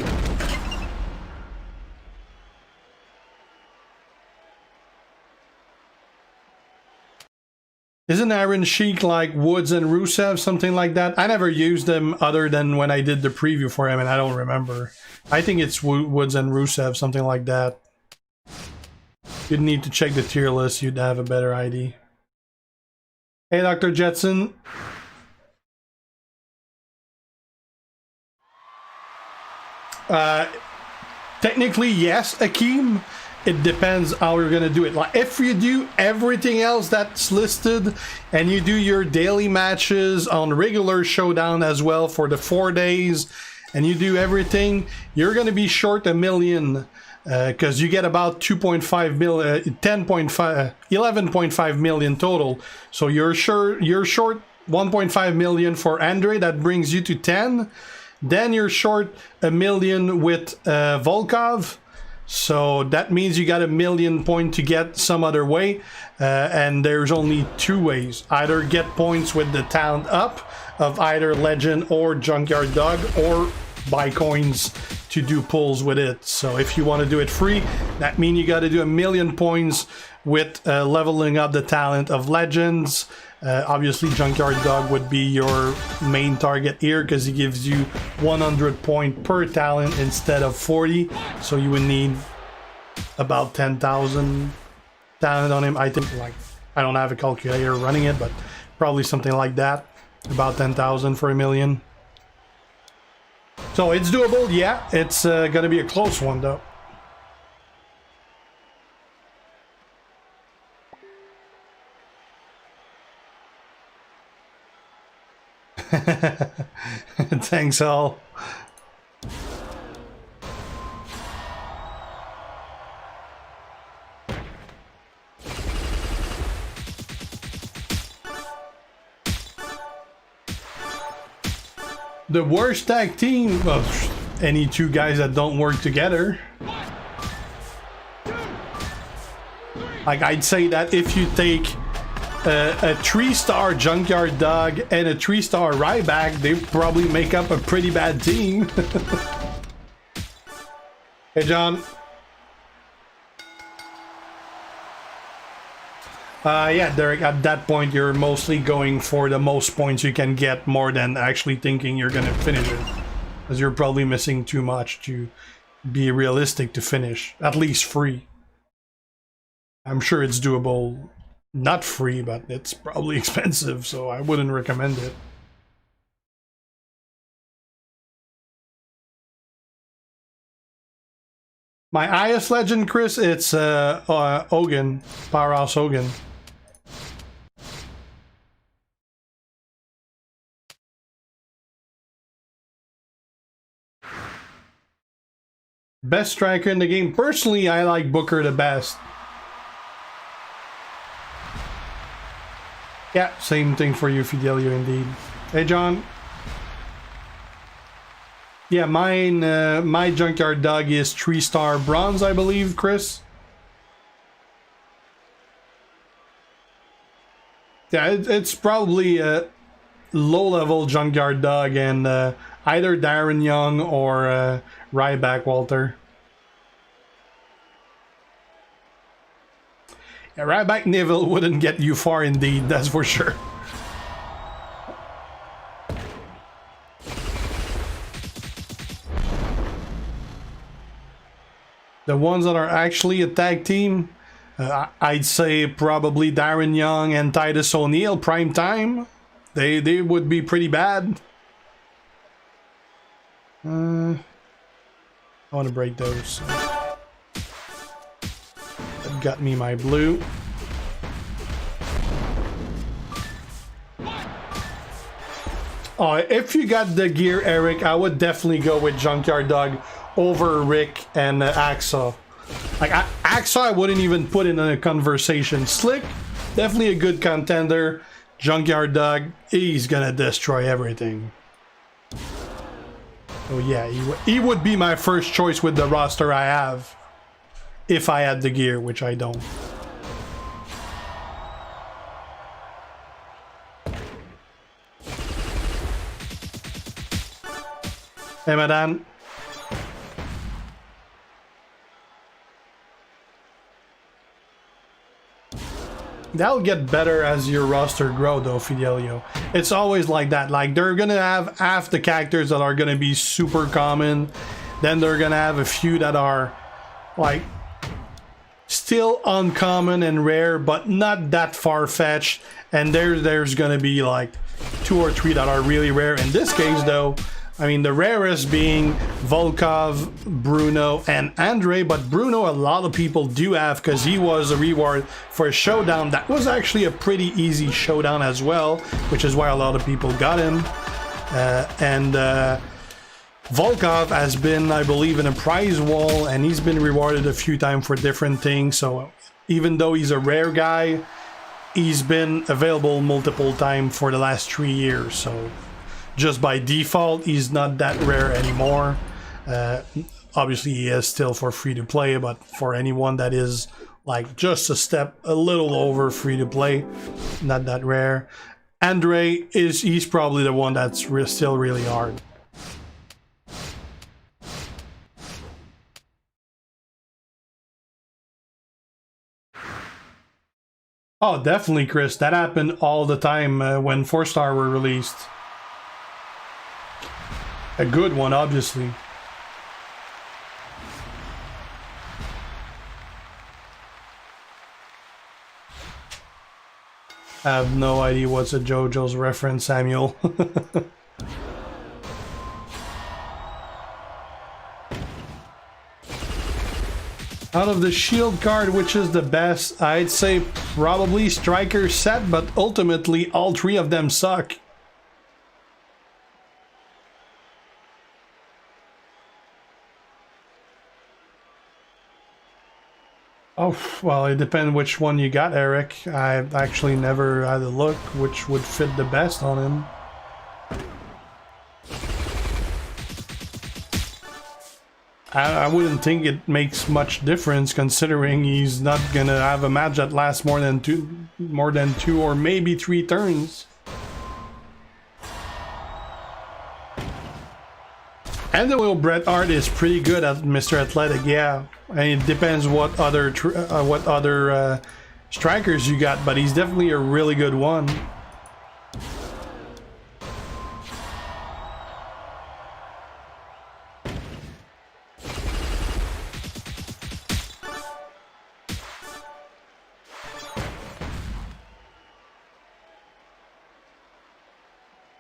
Isn't Iron Sheik like Woods and Rusev, something like that? I never used them other than when I did the preview for him, and I don't remember. I think it's Woods and Rusev, something like that. You'd need to check the tier list, you'd have a better ID. Hey, Dr. Jetson. Technically, yes, Akeem. It depends how you're gonna do it. Like, if you do everything else that's listed and you do your daily matches on regular Showdown as well for the 4 days, and you do everything, you're gonna be short 1 million. Because you get about 2.5 million, 11.5 million total. So you're short 1.5 million for Andre. That brings you to 10. Then you're short 1 million with Volkov. So that means you got 1 million points to get some other way. And there's only 2 ways. Either get points with the talent up of either Legend or Junkyard Dog, or buy coins to do pulls with it. So if you want to do it free, that means you got to do 1 million points with leveling up the talent of Legends. Obviously Junkyard Dog would be your main target here because he gives you 100 points per talent instead of 40, so you would need about 10,000 talent on him. I think, like, I don't have a calculator running it, but probably something like that, about 10,000 for 1 million. So it's doable, yeah. It's gonna be a close one though. Thanks all. The worst tag team, well, any 2 guys that don't work together. Like, I'd say that if you take a 3-star Junkyard Dog and a 3-star Ryback, they probably make up a pretty bad team. Hey, John. Yeah, Derek, at that point, you're mostly going for the most points you can get more than actually thinking you're gonna finish it. Because you're probably missing too much to be realistic to finish. At least free. I'm sure it's doable. Not free, but it's probably expensive, so I wouldn't recommend it. My highest legend, Chris, it's Hogan, Powerhouse Hogan. Best striker in the game. Personally, I like Booker the best. Yeah, same thing for you, Fidelio, indeed. Hey, John. Yeah, mine, my Junkyard Dog is 3-star bronze, I believe, Chris. Yeah, it's probably a low-level Junkyard Dog and either Darren Young or Ryback Walter. Yeah, Ryback Neville wouldn't get you far indeed, that's for sure. The ones that are actually a tag team, I'd say probably Darren Young and Titus O'Neil prime time. They would be pretty bad. I want to break those. That got me my blue. Oh, if you got the gear, Eric, I would definitely go with Junkyard Dog over Rick and Axa. Like, Axa I wouldn't even put in a conversation. Slick, definitely a good contender. Junkyard Dog, he's gonna destroy everything. Oh yeah, he would be my first choice with the roster I have. If I had the gear, which I don't. Hey, madame. That'll get better as your roster grow though, Fidelio. It's always like that. Like, they're gonna have half the characters that are gonna be super common. Then they're gonna have a few that are like still uncommon and rare, but not that far-fetched. And there's gonna be like 2 or 3 that are really rare. In this case though, I mean, the rarest being Volkov, Bruno, and Andre, but Bruno a lot of people do have because he was a reward for a Showdown. That was actually a pretty easy Showdown as well, which is why a lot of people got him. Volkov has been, I believe, in a prize wall, and he's been rewarded a few times for different things, so even though he's a rare guy, he's been available multiple times for the last 3 years, so just by default, he's not that rare anymore. Obviously, he is still for free-to-play, but for anyone that is like just a step a little over free-to-play, not that rare. Andre, he's probably the one that's still really hard. Oh, definitely, Chris. That happened all the time when 4-star were released. A good one, obviously. I have no idea what's a JoJo's reference, Samuel. Out of the shield card, which is the best? I'd say probably Striker Set, but ultimately all 3 of them suck. Oh, well, it depends which one you got, Eric. I've actually never had a look which would fit the best on him. I wouldn't think it makes much difference considering he's not gonna have a match that lasts more than two or maybe 3 turns. And the Will Bret Hart is pretty good at Mr. Athletic, yeah. And it depends what other strikers you got, but he's definitely a really good one.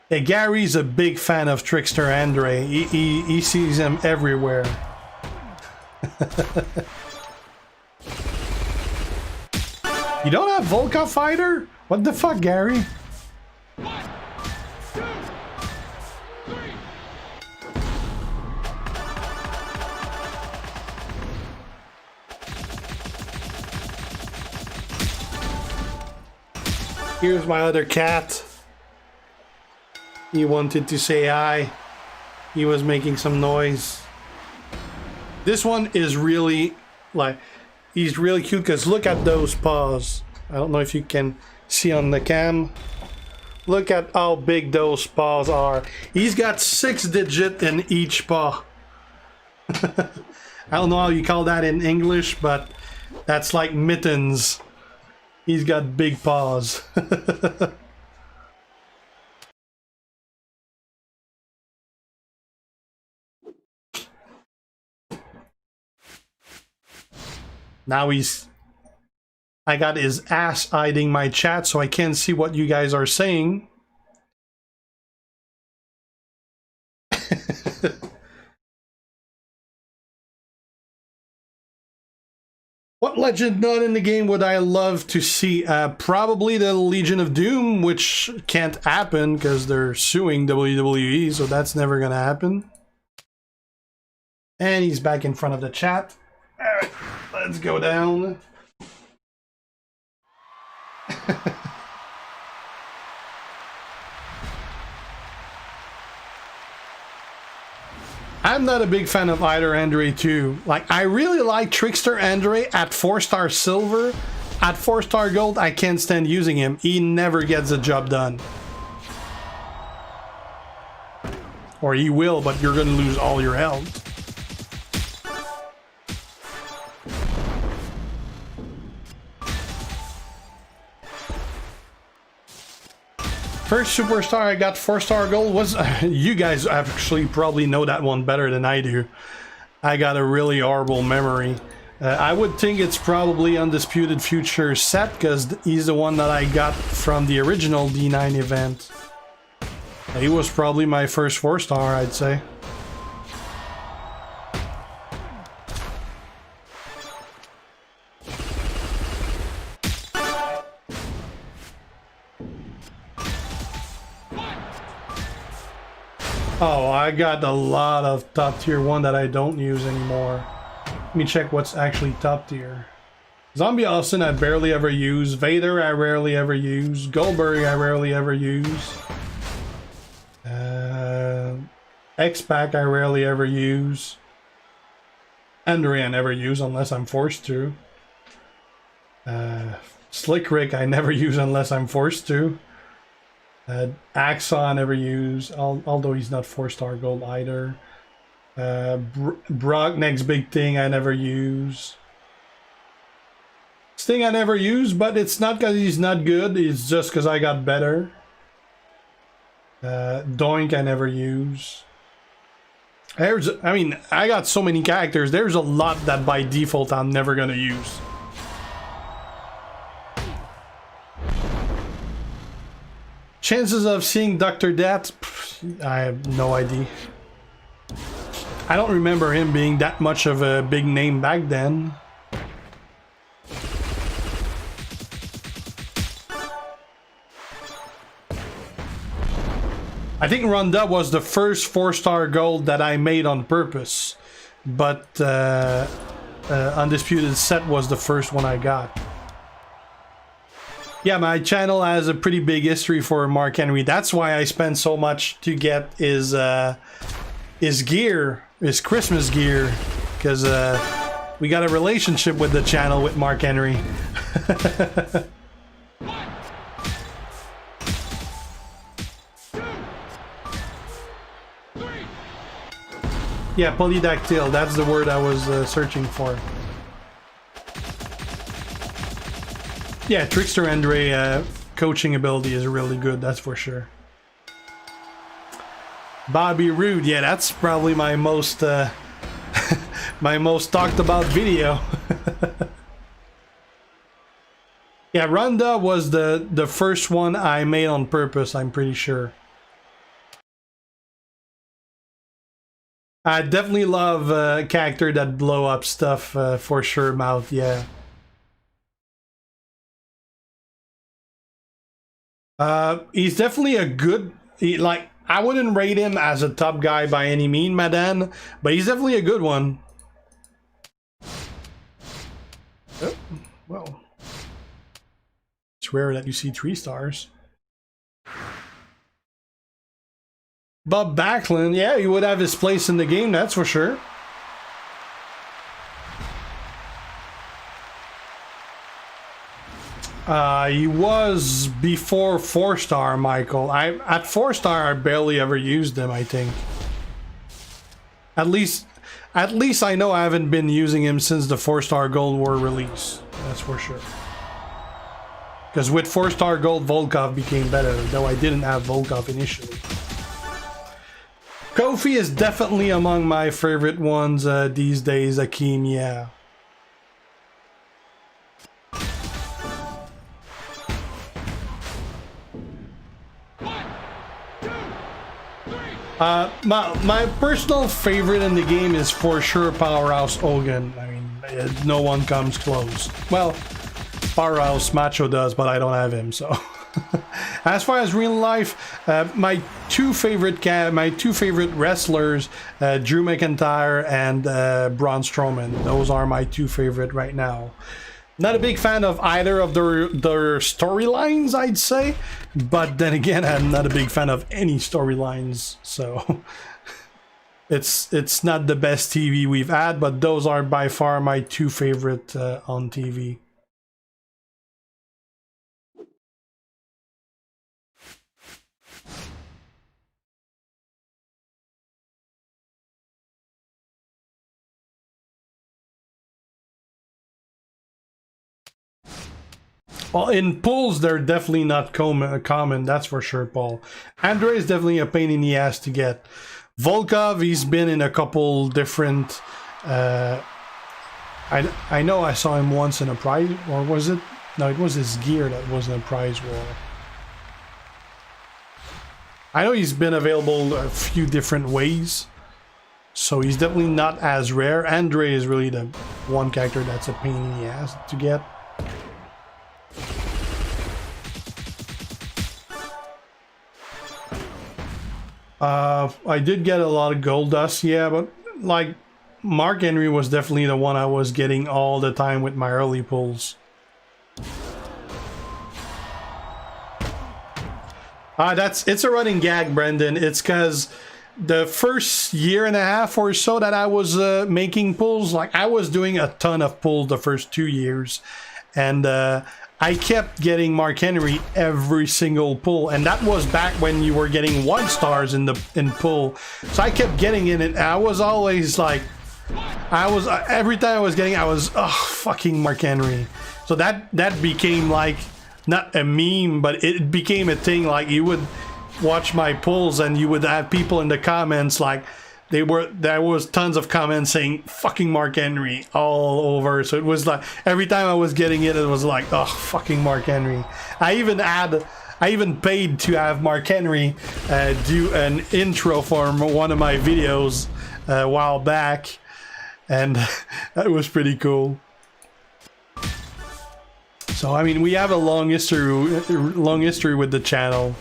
Yeah, Gary's a big fan of Trickster Andre. He sees him everywhere. You don't have Volkov Fighter? What the fuck, Gary? 1, 2, 3. Here's my other cat. He wanted to say hi. He was making some noise. This one is really, like, he's really cute because look at those paws. I don't know if you can see on the cam. Look at how big those paws are. He's got 6 digits in each paw. I don't know how you call that in English, but that's like mittens. He's got big paws. Now he's... I got his ass hiding my chat so I can't see what you guys are saying. What legend not in the game would I love to see? Probably the Legion of Doom, which can't happen because they're suing WWE, so that's never gonna happen. And he's back in front of the chat. Alright, let's go down. I'm not a big fan of either Andre 2. Like, I really like Trickster Andre at 4-star silver. At 4-star gold, I can't stand using him. He never gets the job done. Or he will, but you're gonna lose all your health. First superstar I got 4-star gold was... you guys actually probably know that one better than I do. I got a really horrible memory. I would think it's probably Undisputed Future Set, because he's the one that I got from the original D9 event. He was probably my first 4-star, I'd say. Oh, I got a lot of top tier 1 that I don't use anymore. Let me check what's actually top tier. Zombie Austin I barely ever use. Vader I rarely ever use. Goldberg I rarely ever use. X-Pac I rarely ever use. Andre I never use unless I'm forced to. Slick Rick I never use unless I'm forced to. Axon I never use, although he's not 4-star gold either. Brock next big thing I never use. Sting I never use, but it's not because he's not good, it's just because I got better. Doink I never use. I mean, I got so many characters, there's a lot that by default I'm never gonna use. Chances of seeing Dr. Death? I have no idea. I don't remember him being that much of a big name back then. I think Ronda was the first 4-star gold that I made on purpose, but Undisputed Set was the first one I got. Yeah, my channel has a pretty big history for Mark Henry. That's why I spend so much to get his gear, his Christmas gear, because we got a relationship with the channel with Mark Henry. Yeah, polydactyl, that's the word I was searching for. Yeah, Trickster Andre coaching ability is really good, that's for sure. Bobby Roode, yeah, that's probably my most my most talked about video. Yeah, Ronda was the first one I made on purpose, I'm pretty sure. I definitely love a character that blow up stuff for sure, Mouth, yeah. He's definitely a good, like, I wouldn't rate him as a top guy by any mean, Madan, but he's definitely a good one. Oh, well. It's rare that you see 3 stars. Bob Backlund, yeah, he would have his place in the game, that's for sure. He was before 4-star, Michael. At 4-star I barely ever used him, I think. At least I know I haven't been using him since the 4-star gold war release. That's for sure. Because with 4-star gold, Volkov became better, though I didn't have Volkov initially. Kofi is definitely among my favorite ones these days, Akeem, yeah. My personal favorite in the game is for sure Powerhouse Hogan. I mean, no one comes close. Well, Powerhouse Macho does, but I don't have him, so. As far as real life, my two favorite wrestlers, Drew McIntyre and Braun Strowman. Those are my two favorite right now. Not a big fan of either of their storylines, I'd say, but then again, I'm not a big fan of any storylines, so it's not the best TV we've had, but those are by far my two favorite on TV. Well, in pulls, they're definitely not common, that's for sure, Paul. Andre is definitely a pain in the ass to get. Volkov, he's been in a couple different... I know I saw him once in a prize... Or was it? No, it was his gear that was in a prize war. I know he's been available a few different ways. So he's definitely not as rare. Andre is really the one character that's a pain in the ass to get. I did get a lot of gold dust, yeah, but like Mark Henry was definitely the one I was getting all the time with my early pulls. It's a running gag, Brendan. It's because the first year and a half or so that I was making pulls, like I was doing a ton of pulls the first 2 years, and I kept getting Mark Henry every single pull, and that was back when you were getting 1 stars in pull. So I kept getting it, and I was always like, every time I was getting, I was fucking Mark Henry. So that became like not a meme, but it became a thing. Like you would watch my pulls, and you would have people in the comments like. There was tons of comments saying fucking Mark Henry all over, so it was like every time I was getting it, it was like, oh, fucking Mark Henry. I even paid to have Mark Henry do an intro for one of my videos a while back, and that was pretty cool. So I mean, we have a long history with the channel.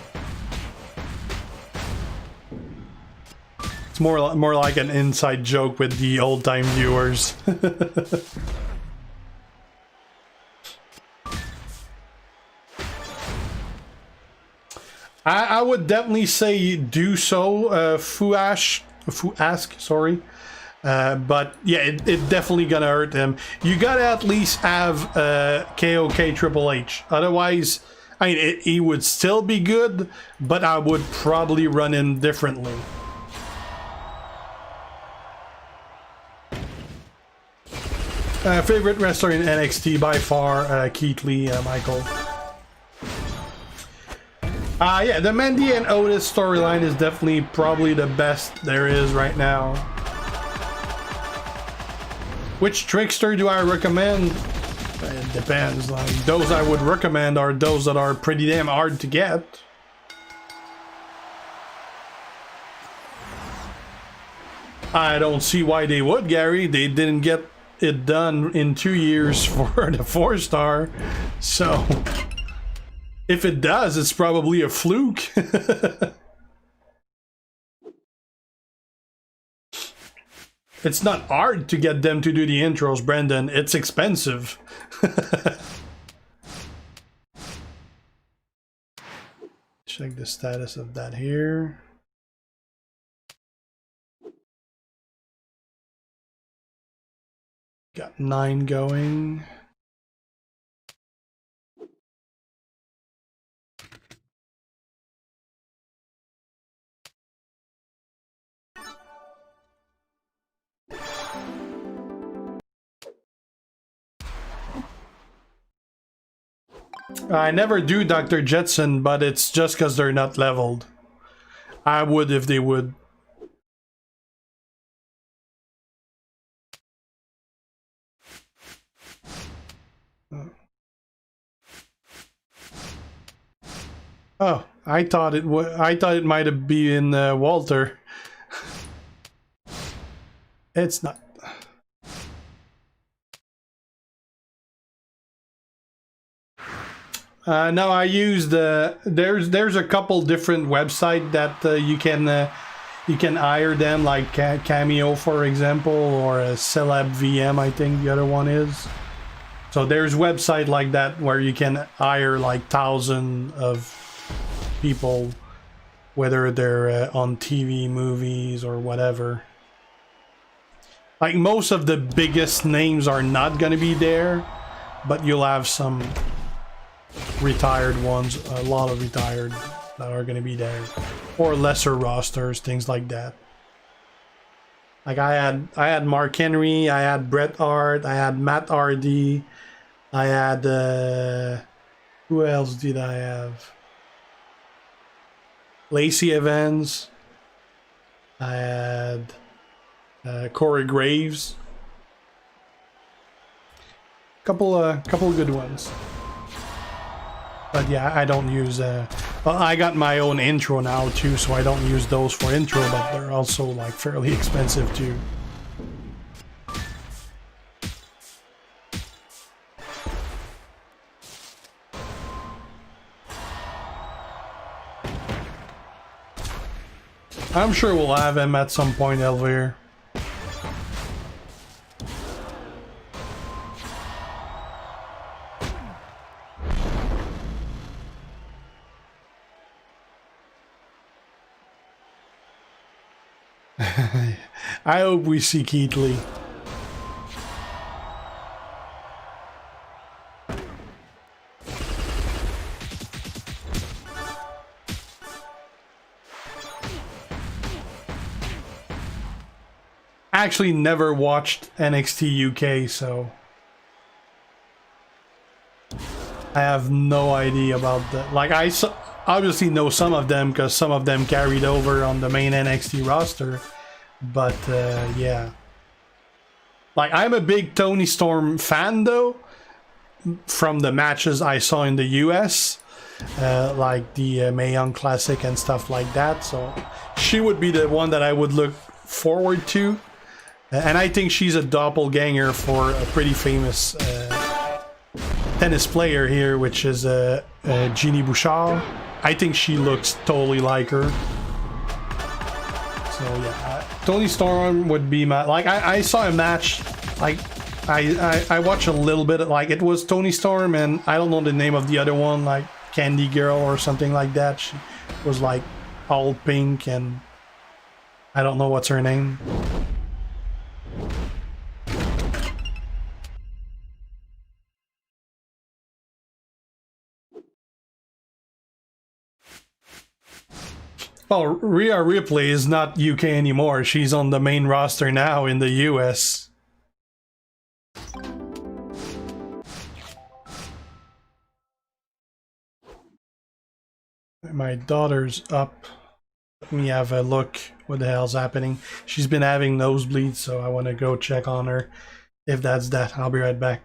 It's more like an inside joke with the old-time viewers. I would definitely say do so, Fuask, sorry. But yeah, it definitely gonna hurt him. You gotta at least have KOK Triple H. Otherwise, I mean, he would still be good, but I would probably run him differently. Favorite wrestler in NXT by far, Keith Lee, Michael. Yeah, the Mandy and Otis storyline is definitely probably the best there is right now. Which trickster do I recommend? It depends. Like those I would recommend are those that are pretty damn hard to get. I don't see why they would, Gary. They didn't get it done in 2 years for the 4-star, so if it does, it's probably a fluke. It's not hard to get them to do the intros, Brendan. It's expensive. Check the status of that here. Got 9 going. I never do Dr. Jetson, but it's just because they're not leveled. I would if they would. Oh, I thought it might have been Walter. It's not. No, I use the there's a couple different websites that you can hire them, like Cameo, for example, or a Celeb VM, I think the other one is. So there's website like that where you can hire like thousands of people, whether they're on TV, movies, or whatever. Like most of the biggest names are not gonna be there, but you'll have some retired ones, a lot of retired that are gonna be there, or lesser rosters, things like that. Like I had Mark Henry, I had Bret Hart, I had Matt Hardy, I had who else did I have? Lacey Evans. I had Corey Graves. Couple of good ones. But yeah, I don't use well, I got my own intro now too, so I don't use those for intro, but they're also like fairly expensive too. I'm sure we'll have him at some point over here. I hope we see Keith Lee. Actually never watched NXT UK, so I have no idea about that. Like I obviously know some of them because some of them carried over on the main NXT roster, but yeah. Like I'm a big Toni Storm fan though, from the matches I saw in the US, like the Mae Young Classic and stuff like that. So she would be the one that I would look forward to. And I think she's a doppelganger for a pretty famous tennis player here, which is Jeannie Bouchard. I think she looks totally like her. So yeah, Toni Storm would be my, like I saw a match, like I watched a little bit, like it was Toni Storm and I don't know the name of the other one, like Candy Girl or something like that. She was like all pink and I don't know what's her name. Well, Rhea Ripley is not UK anymore. She's on the main roster now in the US. My daughter's up. Let me have a look. What the hell's happening? She's been having nosebleeds, so I want to go check on her. If that's that, I'll be right back.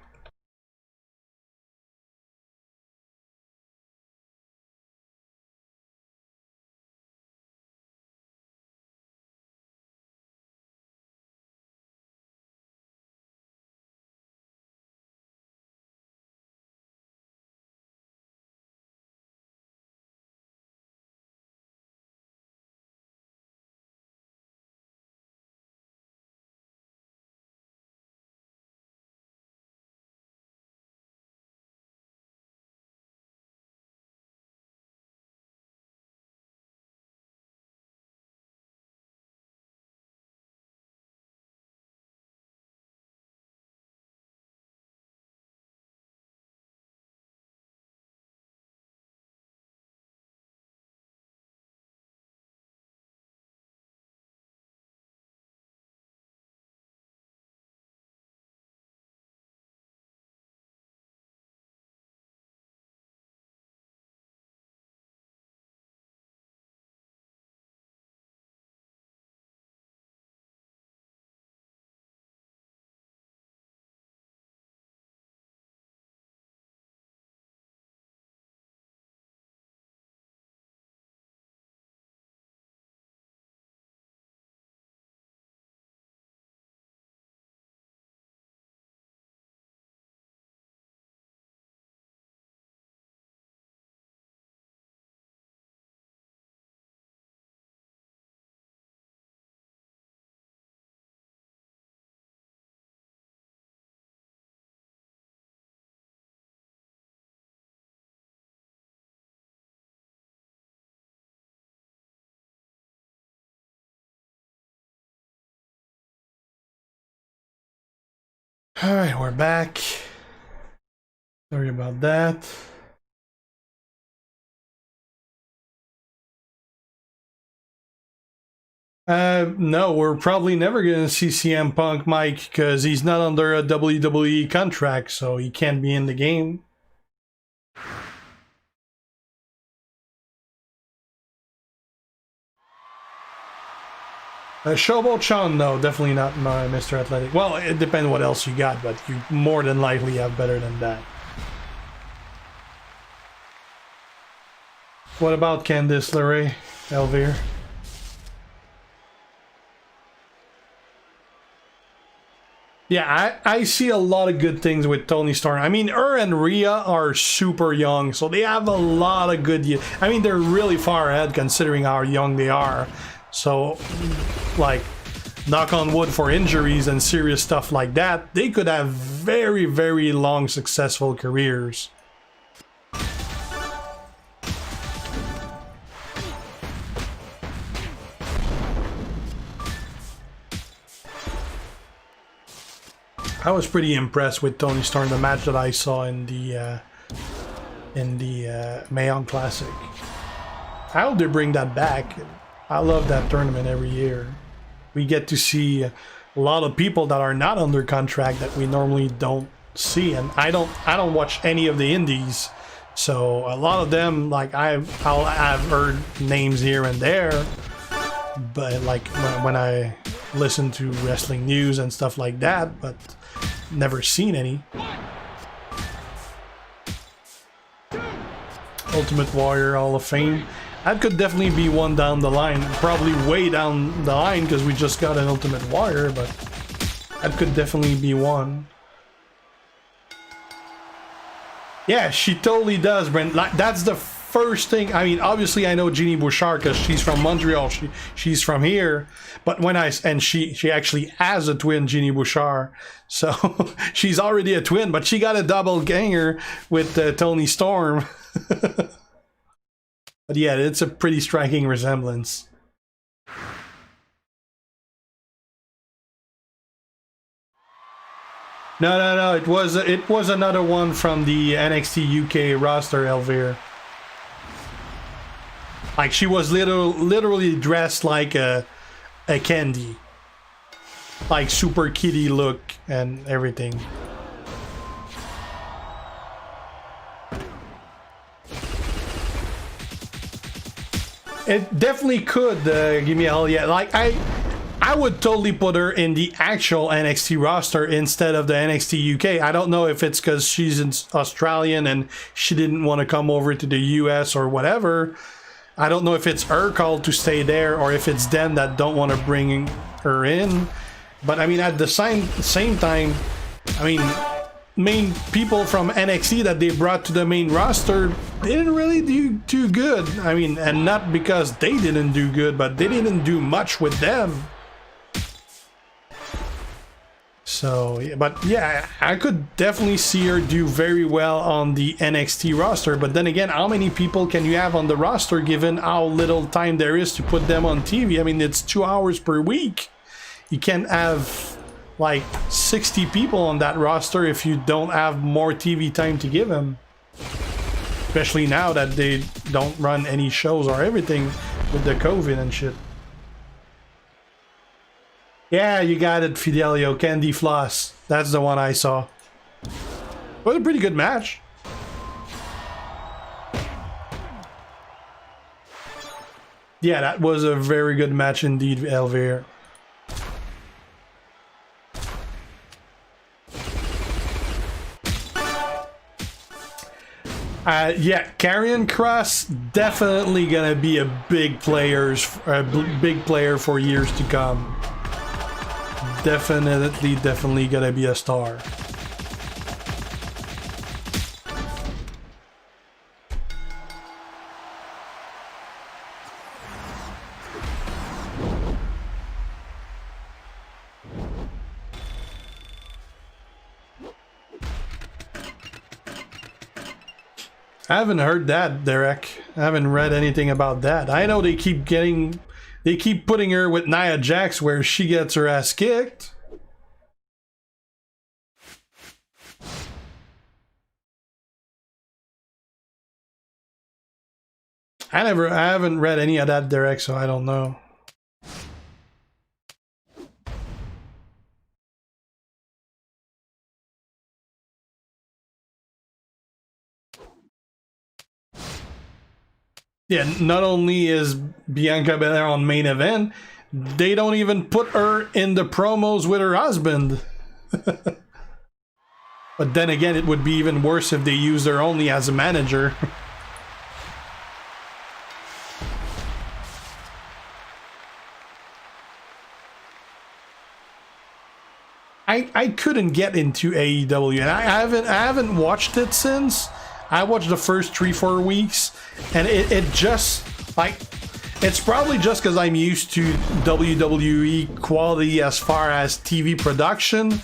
All right, we're back. Sorry about that. No, we're probably never going to see CM Punk, Mike, because he's not under a WWE contract, so he can't be in the game. Showboat Sean, no, definitely not Mr. Athletic. Well, it depends what else you got, but you more than likely have better than that. What about Candice LeRae, Elvire? Yeah, I see a lot of good things with Toni Storm. I mean, her and Rhea are super young, so they have a lot of good years. I mean, they're really far ahead considering how young they are. So, like, knock on wood for injuries and serious stuff like that, they could have very, very long, successful careers. I was pretty impressed with Toni Storm, the match that I saw in the Mae Young Classic. I hope they bring that back. I love that tournament every year. We get to see a lot of people that are not under contract that we normally don't see, and I don't watch any of the indies, so a lot of them, like I've heard names here and there, but like when I listen to wrestling news and stuff like that, but never seen any. Ultimate Warrior Hall of Fame. That could definitely be one down the line. Probably way down the line because we just got an Ultimate Warrior, but that could definitely be one. Yeah, she totally does, Brent. Like, that's the first thing. I mean, obviously I know Jeannie Bouchard because she's from Montreal. She's from here. But when she actually has a twin, Jeannie Bouchard. So she's already a twin, but she got a double ganger with Toni Storm. But yeah, it's a pretty striking resemblance. No. It was another one from the NXT UK roster, Elvire. Like she was literally dressed like a candy, like super kitty look and everything. It definitely could give me a hell yeah. Like I would totally put her in the actual NXT roster instead of the NXT UK. I don't know if it's because she's Australian and she didn't want to come over to the US or whatever. I don't know if it's her call to stay there or if it's them that don't want to bring her in. But I mean, at the same time, I mean, main people from NXT that they brought to the main roster didn't really do too good. I mean, and not because they didn't do good, but they didn't do much with them. So, but yeah, I could definitely see her do very well on the NXT roster. But then again, how many people can you have on the roster given how little time there is to put them on TV? I mean, it's 2 hours per week. You can't have like 60 people on that roster if you don't have more TV time to give them. Especially now that they don't run any shows or everything with the COVID and shit. Yeah, you got it, Fidelio. Candy Floss. That's the one I saw. It was a pretty good match. Yeah, that was a very good match indeed, Elvire. Yeah, Karrion Kross definitely gonna be a big player for years to come. Definitely gonna be a star. I haven't heard that, Derek. I haven't read anything about that. I know they keep putting her with Nia Jax where she gets her ass kicked. I haven't read any of that direct, so I don't know. Yeah, not only is Bianca Belair on main event, they don't even put her in the promos with her husband. But then again, it would be even worse if they used her only as a manager. I couldn't get into AEW, and I haven't watched it since. I watched the first 3-4 weeks, and it just, like, it's probably just because I'm used to WWE quality as far as TV production,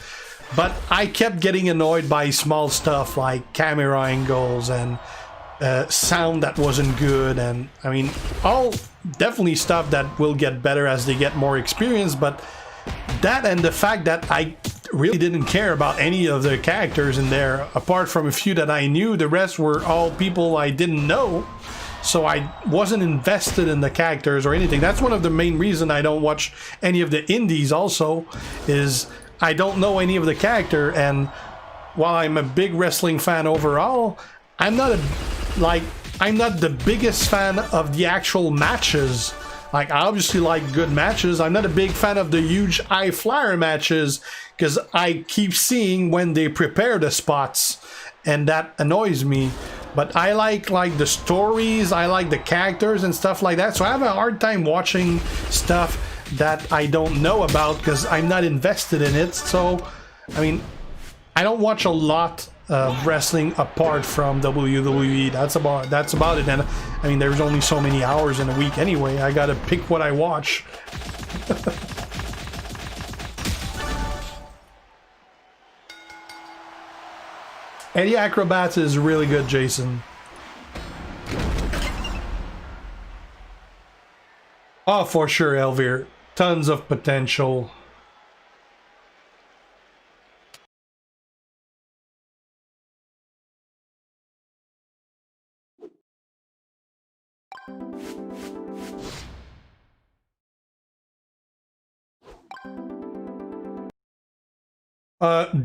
but I kept getting annoyed by small stuff like camera angles and sound that wasn't good, and I mean, all definitely stuff that will get better as they get more experience, but that and the fact that I really didn't care about any of the characters in there, apart from a few that I knew. The rest were all people I didn't know, so I wasn't invested in the characters or anything. That's one of the main reasons I don't watch any of the indies also, is I don't know any of the character, and while I'm a big wrestling fan overall, I'm not the biggest fan of the actual matches. Like, I obviously like good matches. I'm not a big fan of the huge high flyer matches because I keep seeing when they prepare the spots, and that annoys me. But I like the stories, I like the characters and stuff like that. So I have a hard time watching stuff that I don't know about because I'm not invested in it. So, I mean, I don't watch a lot of wrestling apart from WWE. That's about it. And I mean, there's only so many hours in a week anyway. I gotta pick what I watch. Eddie Acrobats is really good, Jason. Oh, for sure, Elvir. Tons of potential.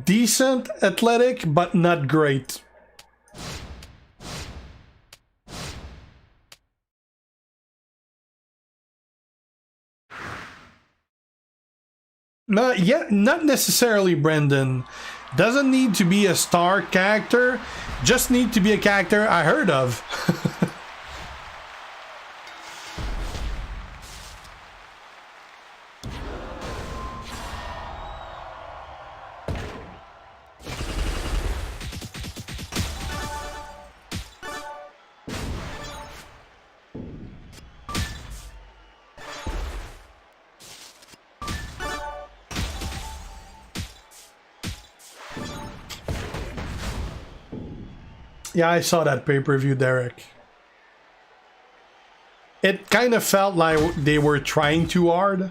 Decent athletic, but not great. Not necessarily, Brendan. Doesn't need to be a star character, just need to be a character I heard of. Yeah, I saw that pay-per-view, Derek. It kind of felt like they were trying too hard.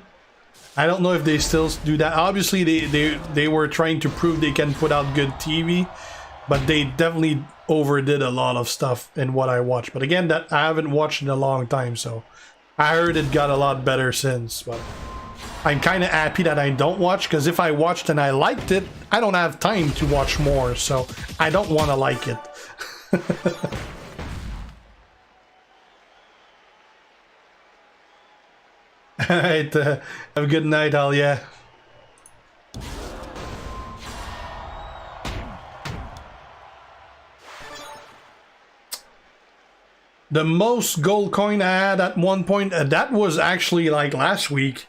I don't know if they still do that. Obviously, they were trying to prove they can put out good TV, but they definitely overdid a lot of stuff in what I watched. But again, that I haven't watched in a long time, so I heard it got a lot better since. But I'm kind of happy that I don't watch, because if I watched and I liked it, I don't have time to watch more, so I don't want to like it. Alright, have a good night, all, yeah. The most gold coin I had at one point, that was actually like last week.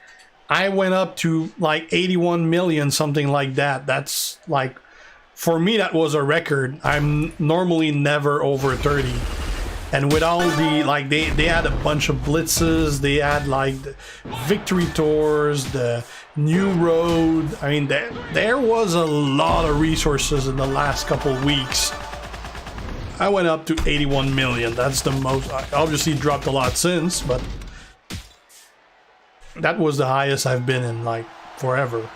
I went up to like 81 million, something like that. That's like, for me, that was a record. I'm normally never over 30. And with all the, like, they had a bunch of blitzes, they had like the victory tours, the new road. I mean, there was a lot of resources in the last couple weeks. I went up to 81 million. That's the most. I obviously dropped a lot since, but that was the highest I've been in like forever.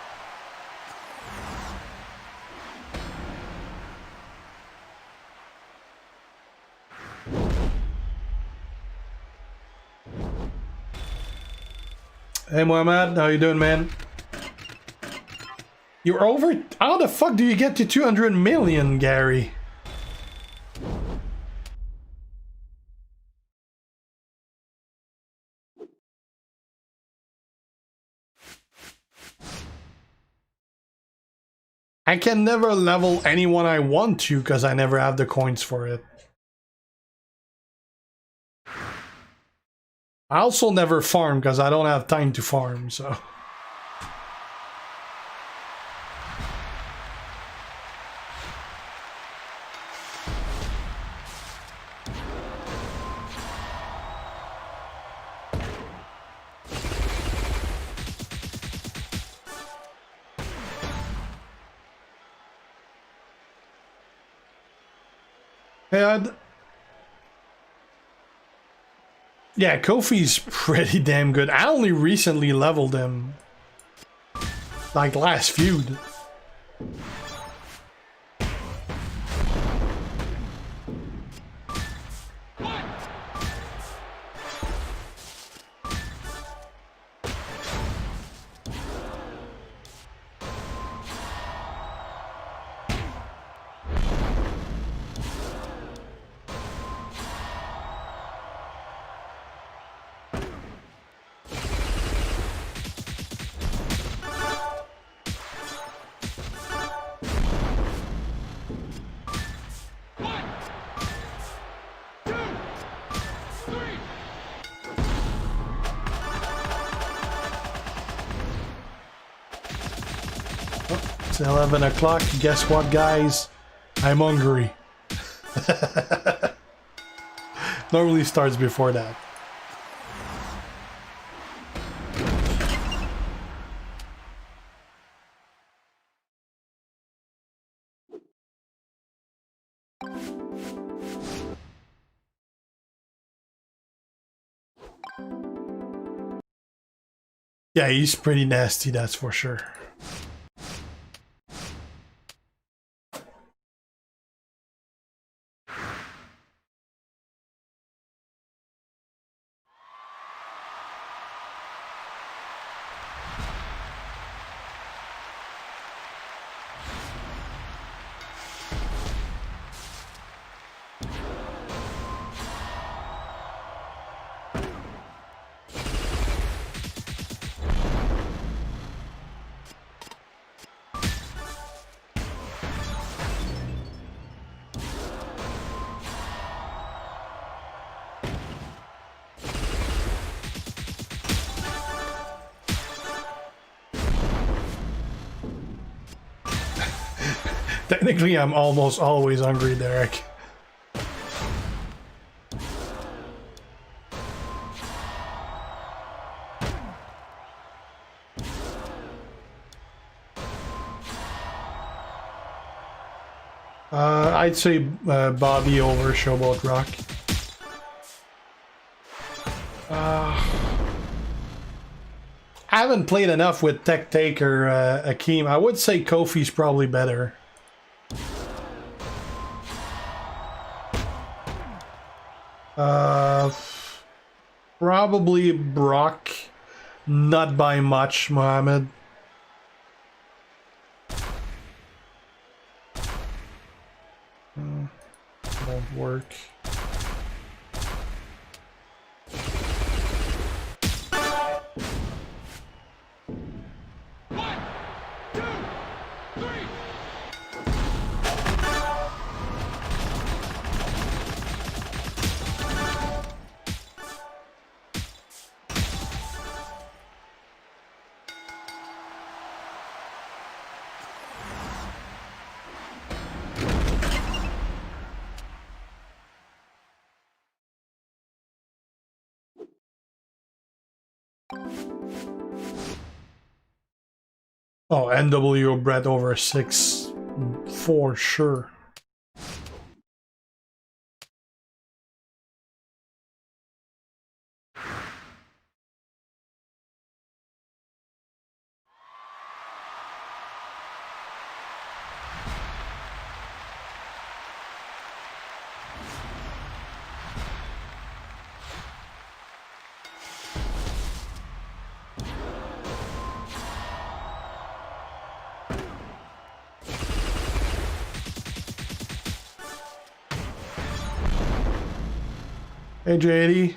Hey Mohammed, how you doing, man? You're over. How the fuck do you get to 200 million, Gary? I can never level anyone I want to because I never have the coins for it. I also never farm because I don't have time to farm, so. Yeah, Kofi's pretty damn good. I only recently leveled him. Like last feud. It's 11 o'clock. Guess what, guys? I'm hungry. Normally starts before that. Yeah, he's pretty nasty, that's for sure. Technically, I'm almost always hungry, Derek. I'd say Bobby over Showboat Rock. I haven't played enough with Tech Taker Akeem. I would say Kofi's probably better. Probably Brock, not by much, Mohammed. Won't work. Oh, NWO Brett over 6 for sure. Hey, JYD.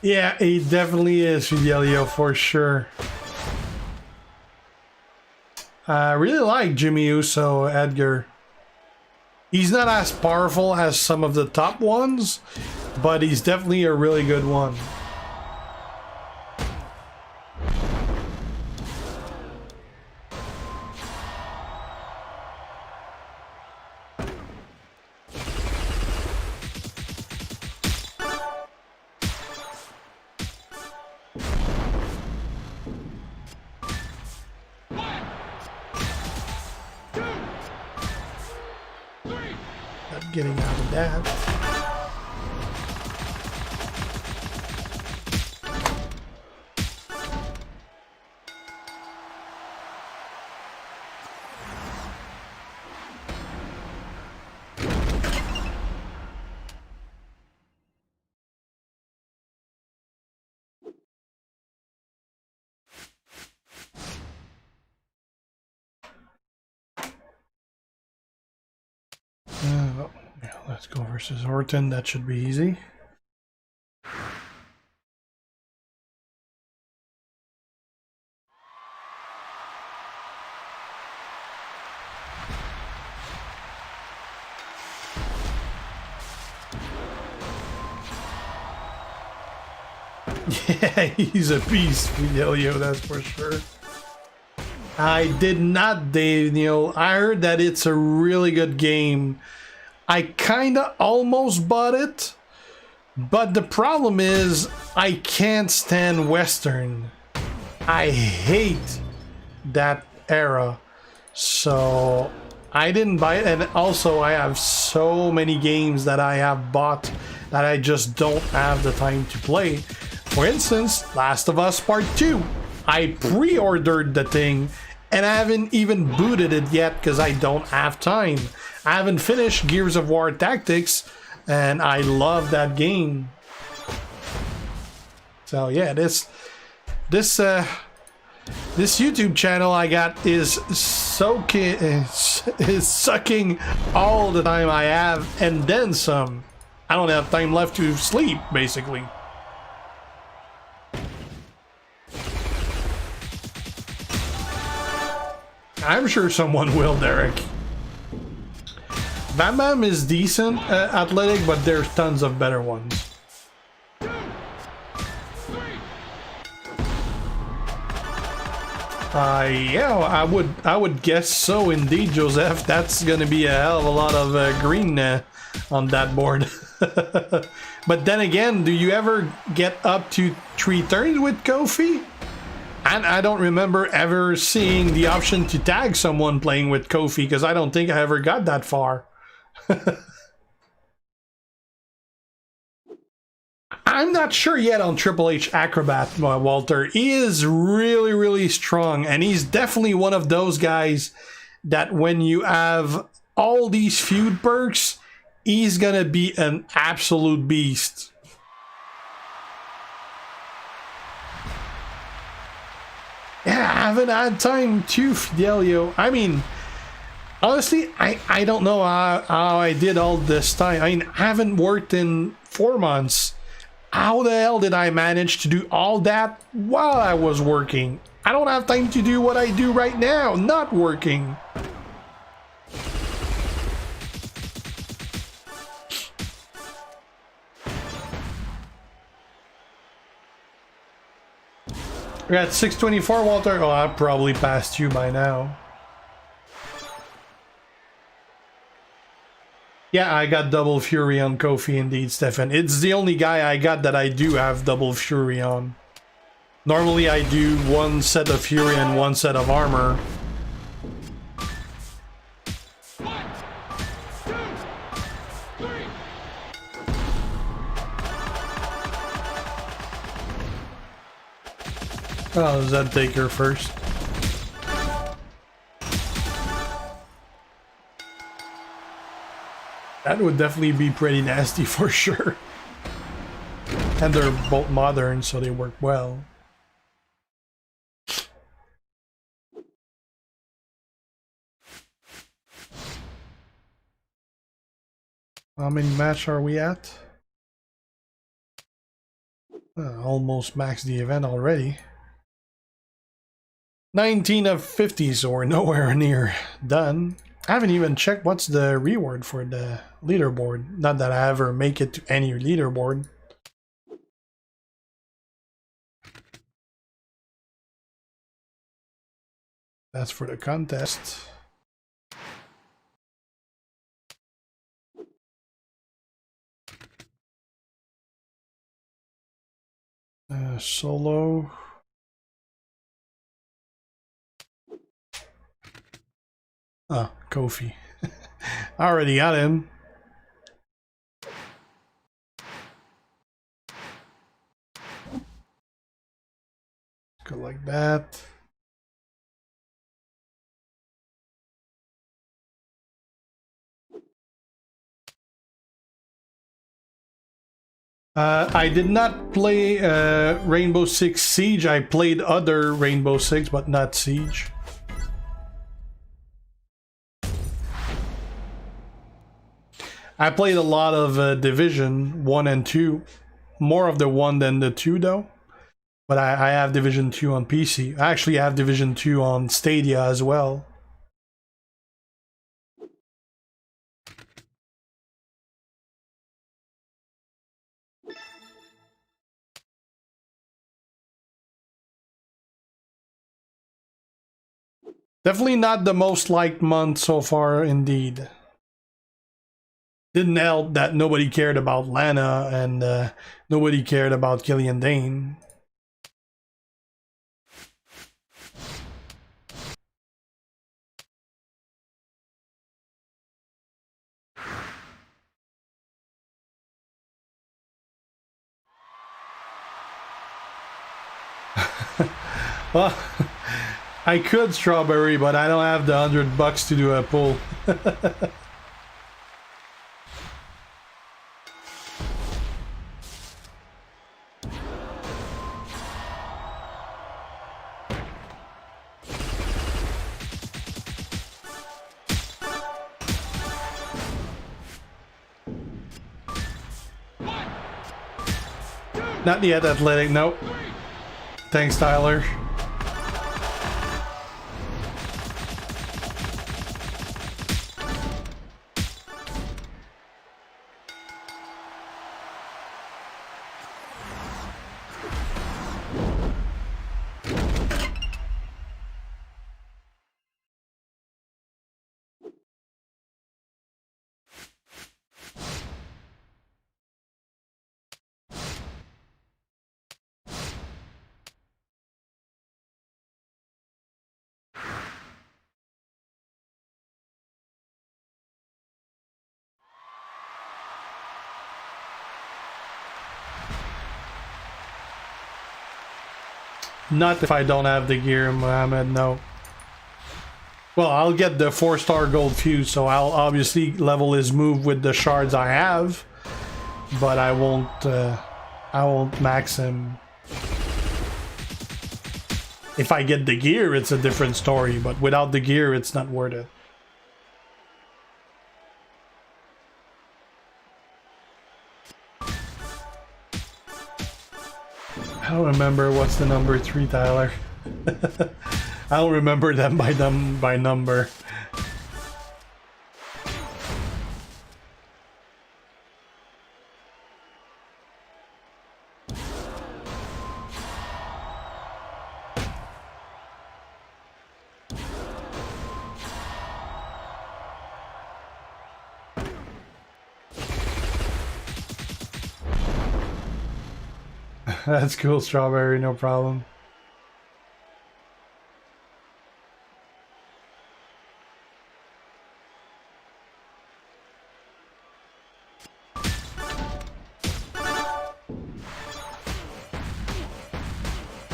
Yeah, he definitely is, Fidelio, for sure. I really like Jimmy Uso, Edgar. He's not as powerful as some of the top ones, but he's definitely a really good one. Not getting out of that. Yeah, let's go versus Orton. That should be easy. Yeah, he's a beast, Fidelio, that's for sure. I did not, Daniel. I heard that it's a really good game. I kinda almost bought it, but the problem is I can't stand Western. I hate that era, so I didn't buy it. And also I have so many games that I have bought that I just don't have the time to play. For instance, Last of Us Part 2. I pre-ordered the thing and I haven't even booted it yet because I don't have time. I haven't finished Gears of War Tactics and I love that game. So yeah, this YouTube channel I got is sucking all the time I have and then some. I don't have time left to sleep, basically. I'm sure someone will, Derek. Bam Bam is decent, athletic, but there's tons of better ones. Yeah, I would guess so, indeed, Joseph. That's gonna be a hell of a lot of green on that board. But then again, do you ever get up to 3 turns with Kofi? And I don't remember ever seeing the option to tag someone playing with Kofi, because I don't think I ever got that far. I'm not sure yet on Triple H Acrobat, Walter. He is really, really strong, and he's definitely one of those guys that when you have all these feud perks, he's gonna be an absolute beast. Yeah, I haven't had time to, Fidelio. I mean, honestly, I don't know how I did all this time. I mean, I haven't worked in 4 months. How the hell did I manage to do all that while I was working? I don't have time to do what I do right now, not working. We're at 624, Walter. Oh, I probably passed you by now. Yeah, I got double fury on Kofi, indeed, Stefan. It's the only guy I got that I do have double fury on. Normally I do 1 set of fury and 1 set of armor. Oh, does that take her first? That would definitely be pretty nasty for sure. And they're both modern, so they work well. How many match are we at? Almost maxed the event already. 19 of 50, so we're nowhere near done. I haven't even checked what's the reward for the leaderboard. Not that I ever make it to any leaderboard. That's for the contest. Solo. Oh, Kofi. I already got him. Go like that. I did not play Rainbow Six Siege. I played other Rainbow Six, but not Siege. I played a lot of Division 1 and 2. More of the 1 than the 2 though. But I have Division 2 on PC. I actually have Division 2 on Stadia as well. Definitely not the most liked month so far, indeed. Didn't help that nobody cared about Lana and nobody cared about Killian Dane. Well, I could Strawberry, but I don't have the $100 to do a pull. Not yet athletic, nope. Thanks, Tyler. Not if I don't have the gear, Mohammed, no. Well, I'll get the 4-star gold fuse, so I'll obviously level his move with the shards I have, but I won't max him. If I get the gear, it's a different story, but without the gear, it's not worth it. I don't remember what's the number 3, Tyler. I don't remember them by number. That's cool, Strawberry, no problem.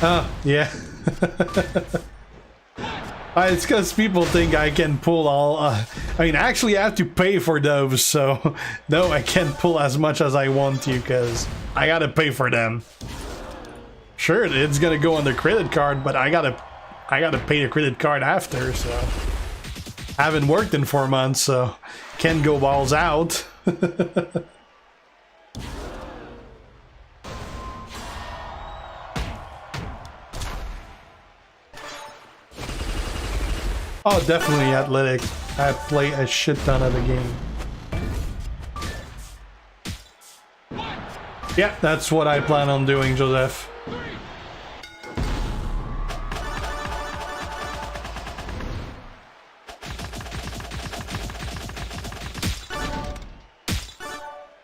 Oh, yeah. It's because people think I can pull all I mean, actually I have to pay for those, so no, I can't pull as much as I want to because I gotta pay for them. Sure, it's gonna go on the credit card, but I gotta pay the credit card after, so I haven't worked in 4 months, so can't go balls out. Oh, definitely athletic. I play a shit ton of the game. Yeah, that's what I plan on doing, Joseph.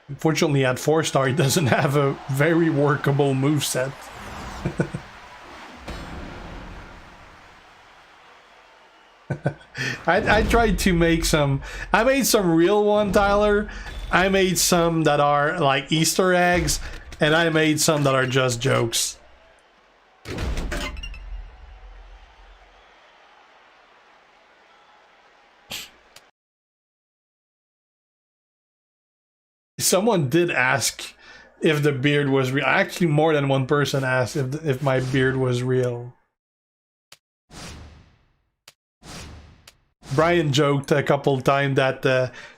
Unfortunately, at 4-star, it doesn't have a very workable moveset. I tried to make some. I made some real one, Tyler. I made some that are like Easter eggs, and I made some that are just jokes. Someone did ask if the beard was real. Actually, more than one person asked if my beard was real. Brian joked a couple times that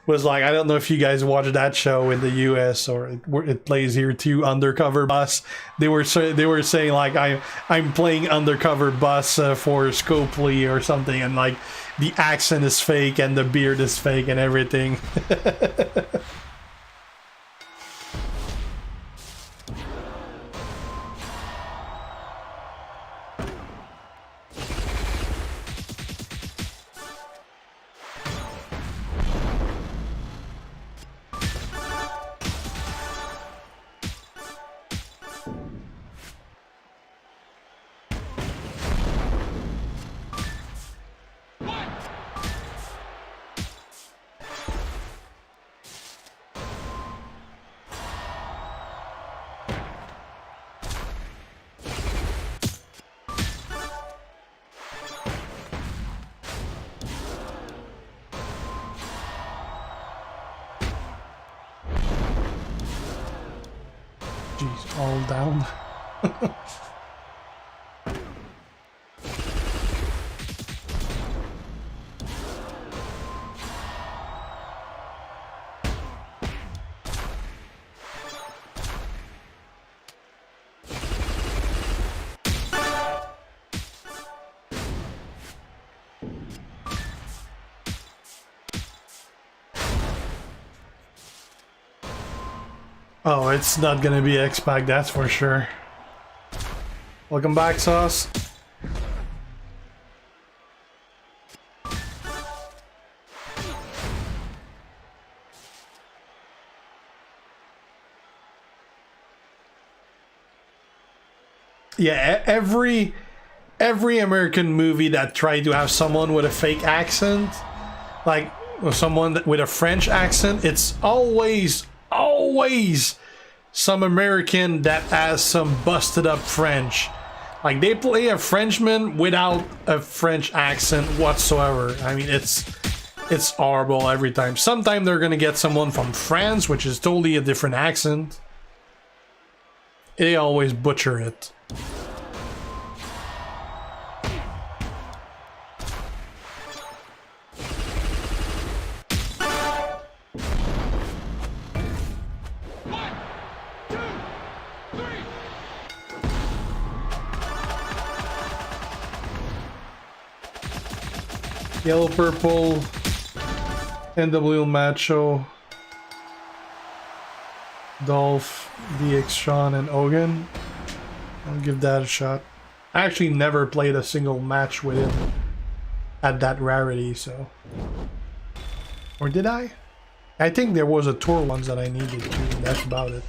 was like, I don't know if you guys watch that show in the US or it plays here too, Undercover Boss. They were saying like I'm playing Undercover Boss for Scopely or something, and like the accent is fake and the beard is fake and everything. Jeez, all down. Oh, it's not gonna be X-Pac, that's for sure. Welcome back, Sauce. Yeah, every American movie that tried to have someone with a fake accent, like someone with a French accent, it's always some American that has some busted up French. Like they play a Frenchman without a French accent whatsoever. I mean, it's horrible every time. Sometimes they're gonna get someone from France, which is totally a different accent. They always butcher it. Yellow, purple, NW Macho, Dolph, DX Sean, and Ogun. I'll give that a shot. I actually never played a single match with him at that rarity, so. Or did I? I think there was a tour once that I needed to, and that's about it.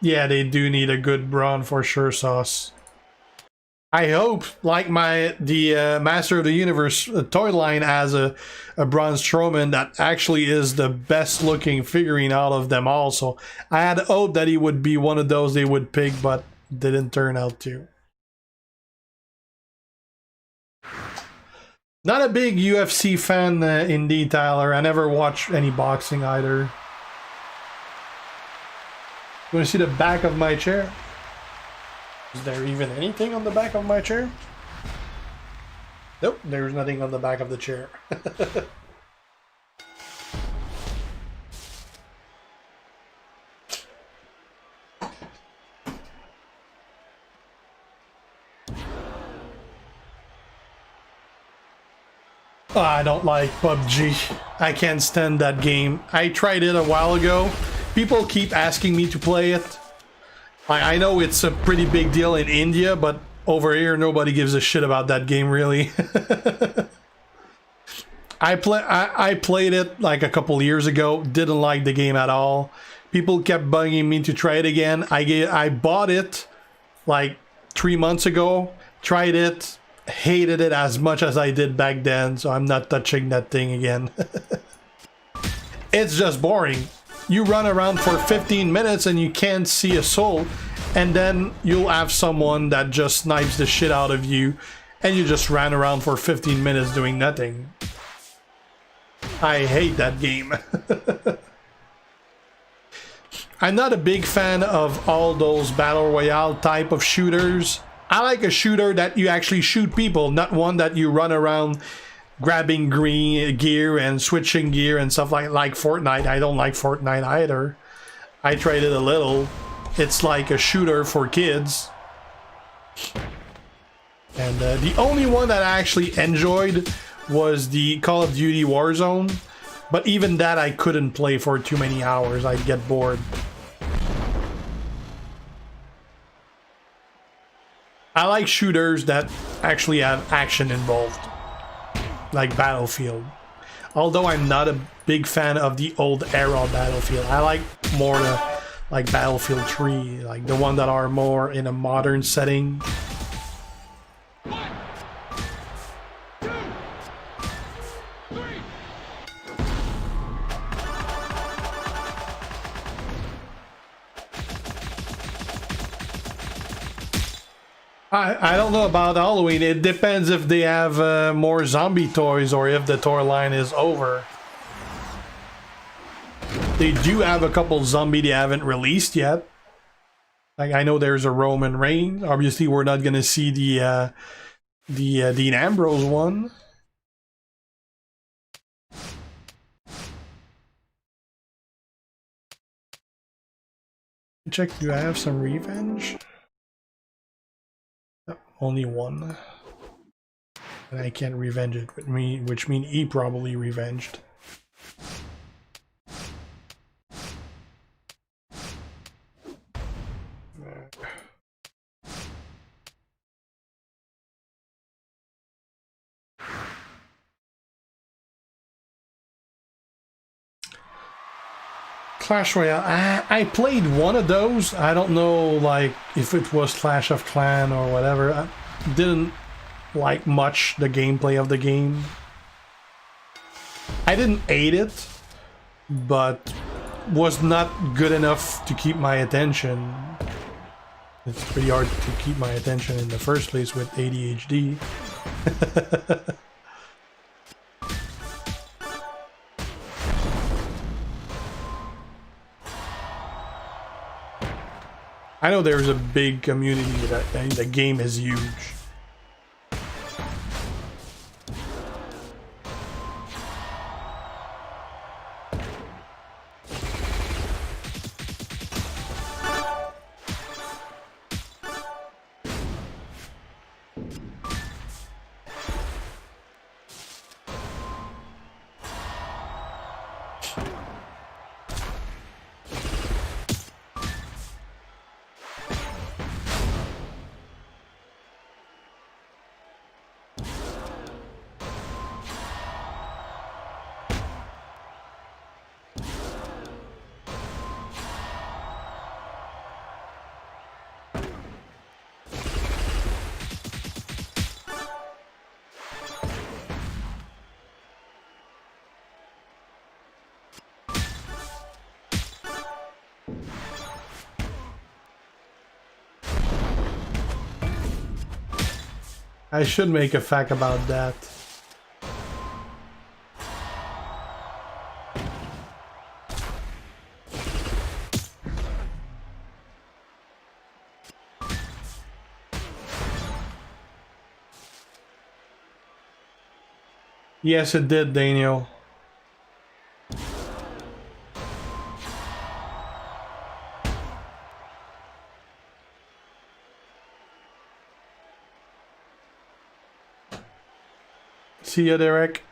Yeah, they do need a good brawn for sure, Sauce. I hope, like the Master of the Universe toy line has a Braun Strowman that actually is the best looking figurine out of them all. So I had hoped that he would be one of those they would pick, but didn't turn out to. Not a big UFC fan, indeed, Tyler. I never watched any boxing either. You want to see the back of my chair? Is there even anything on the back of my chair? Nope, there's nothing on the back of the chair. Oh, I don't like PUBG. I can't stand that game. I tried it a while ago. People keep asking me to play it. I know it's a pretty big deal in India, but over here nobody gives a shit about that game, really. I played it like a couple years ago. Didn't like the game at all. People kept bugging me to try it again. I bought it like 3 months ago. Tried it. Hated it as much as I did back then, so I'm not touching that thing again. It's just boring. You run around for 15 minutes and you can't see a soul, and then you'll have someone that just snipes the shit out of you, and you just ran around for 15 minutes doing nothing. I hate that game. I'm not a big fan of all those battle royale type of shooters. I like a shooter that you actually shoot people, not one that you run around grabbing green gear and switching gear and stuff like Fortnite. I don't like Fortnite either. I tried it a little. It's like a shooter for kids. And the only one that I actually enjoyed was the Call of Duty Warzone. But even that I couldn't play for too many hours. I'd get bored. I like shooters that actually have action involved, like Battlefield. Although I'm not a big fan of the old era Battlefield. I like more like Battlefield 3, like the one that are more in a modern setting. I don't know about Halloween. It depends if they have more zombie toys or if the toy line is over. They do have a couple zombie they haven't released yet. Like I know there's a Roman Reigns. Obviously, we're not gonna see the Dean Ambrose one. Check. Do I have some revenge? Only one, and I can't revenge it with me, which means he probably revenged. Clash Royale. I played one of those. I don't know, like, if it was Clash of Clan or whatever. I didn't like much the gameplay of the game. I didn't hate it, but was not good enough to keep my attention. It's pretty hard to keep my attention in the first place with ADHD. I know there's a big community that the game is huge. I should make a fact about that. Yes, it did, Daniel. See ya, Derek.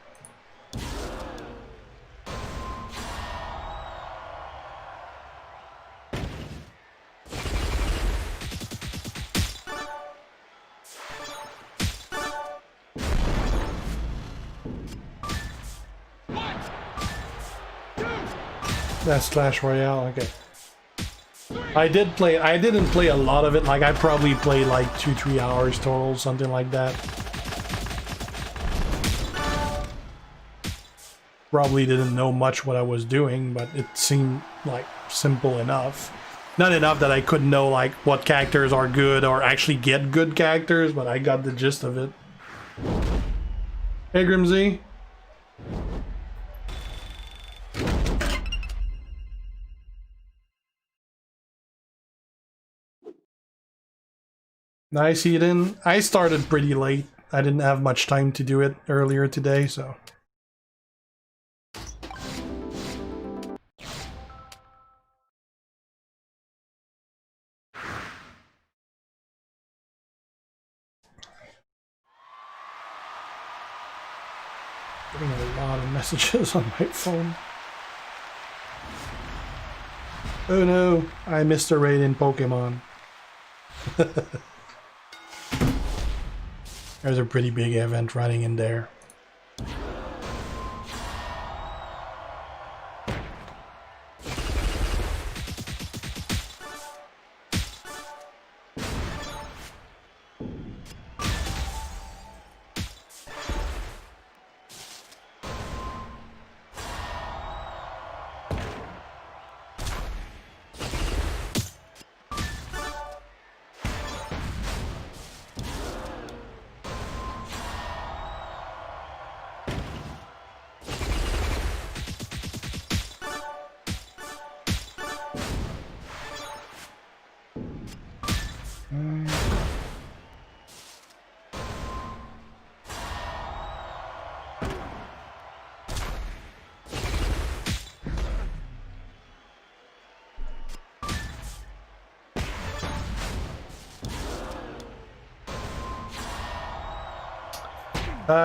That's Clash Royale, okay. I didn't play a lot of it, like I probably played like 2-3 hours total, something like that. Probably didn't know much what I was doing, but it seemed like simple enough. Not enough that I couldn't know like what characters are good or actually get good characters, but I got the gist of it. Hey Grimsy. Nice, Eden. I started pretty late. I didn't have much time to do it earlier today, so. Getting a lot of messages on my phone. Oh no, I missed a raid in Pokemon. There's a pretty big event running in there.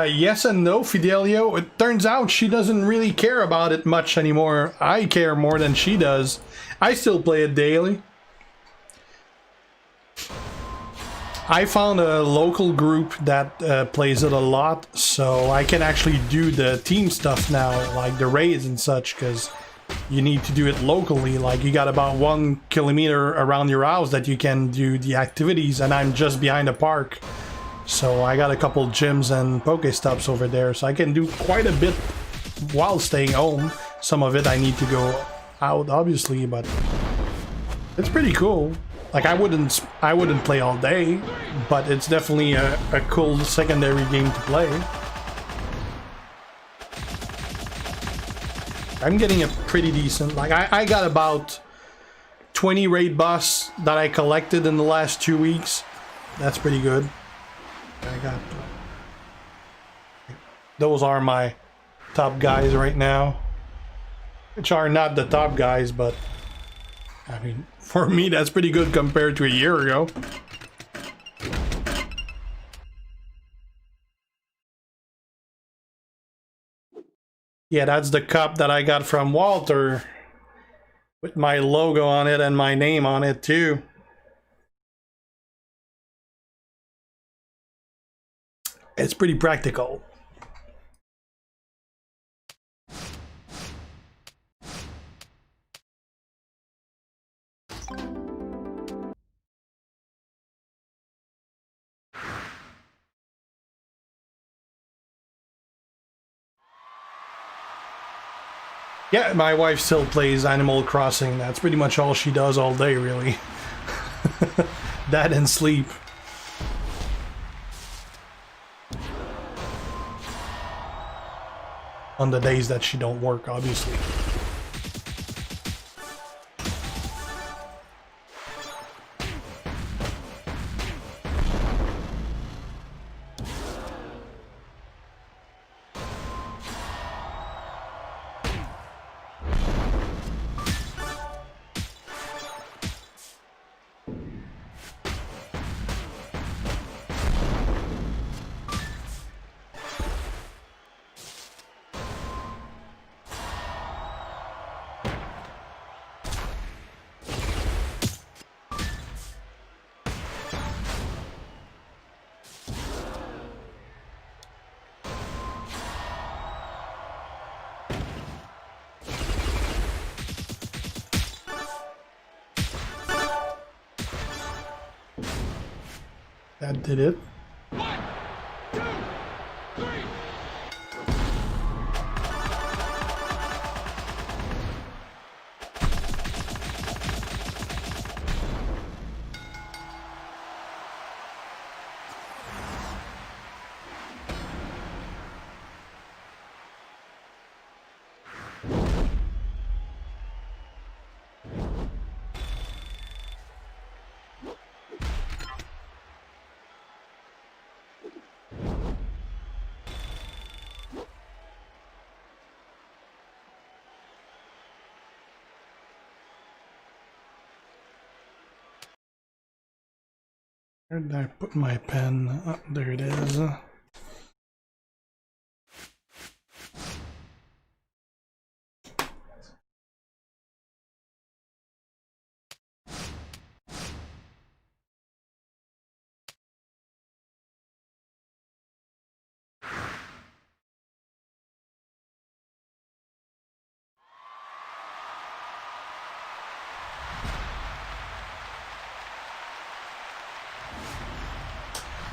Yes and no, Fidelio. It turns out she doesn't really care about it much anymore. I care more than she does. I still play it daily. I found a local group that plays it a lot, so I can actually do the team stuff now, like the raids and such, because you need to do it locally. Like, you got about 1 kilometer around your house that you can do the activities, and I'm just behind a park. So I got a couple gyms and Pokestops over there, so I can do quite a bit while staying home. Some of it I need to go out, obviously, but it's pretty cool. Like, I wouldn't play all day, but it's definitely a cool secondary game to play. I'm getting a pretty decent, like I got about 20 raid boss that I collected in the last 2 weeks. That's pretty good. I got those are my top guys right now, which are not the top guys, but I mean, for me that's pretty good compared to a year ago. Yeah, that's the cup that I got from Walter with my logo on it and my name on it too. It's pretty practical. Yeah, my wife still plays Animal Crossing. That's pretty much all she does all day, really. That and sleep. On the days that she don't work, obviously. That did it. 1, 2, 3. Where did I put my pen? Oh, there it is.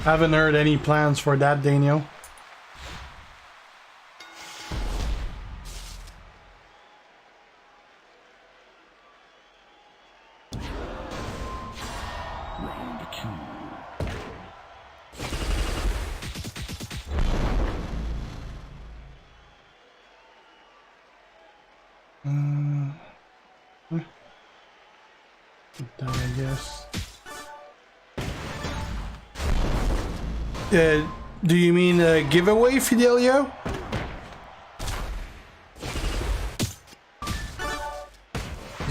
Haven't heard any plans for that, Daniel. Round 2. That, I guess. Do you mean a giveaway, Fidelio?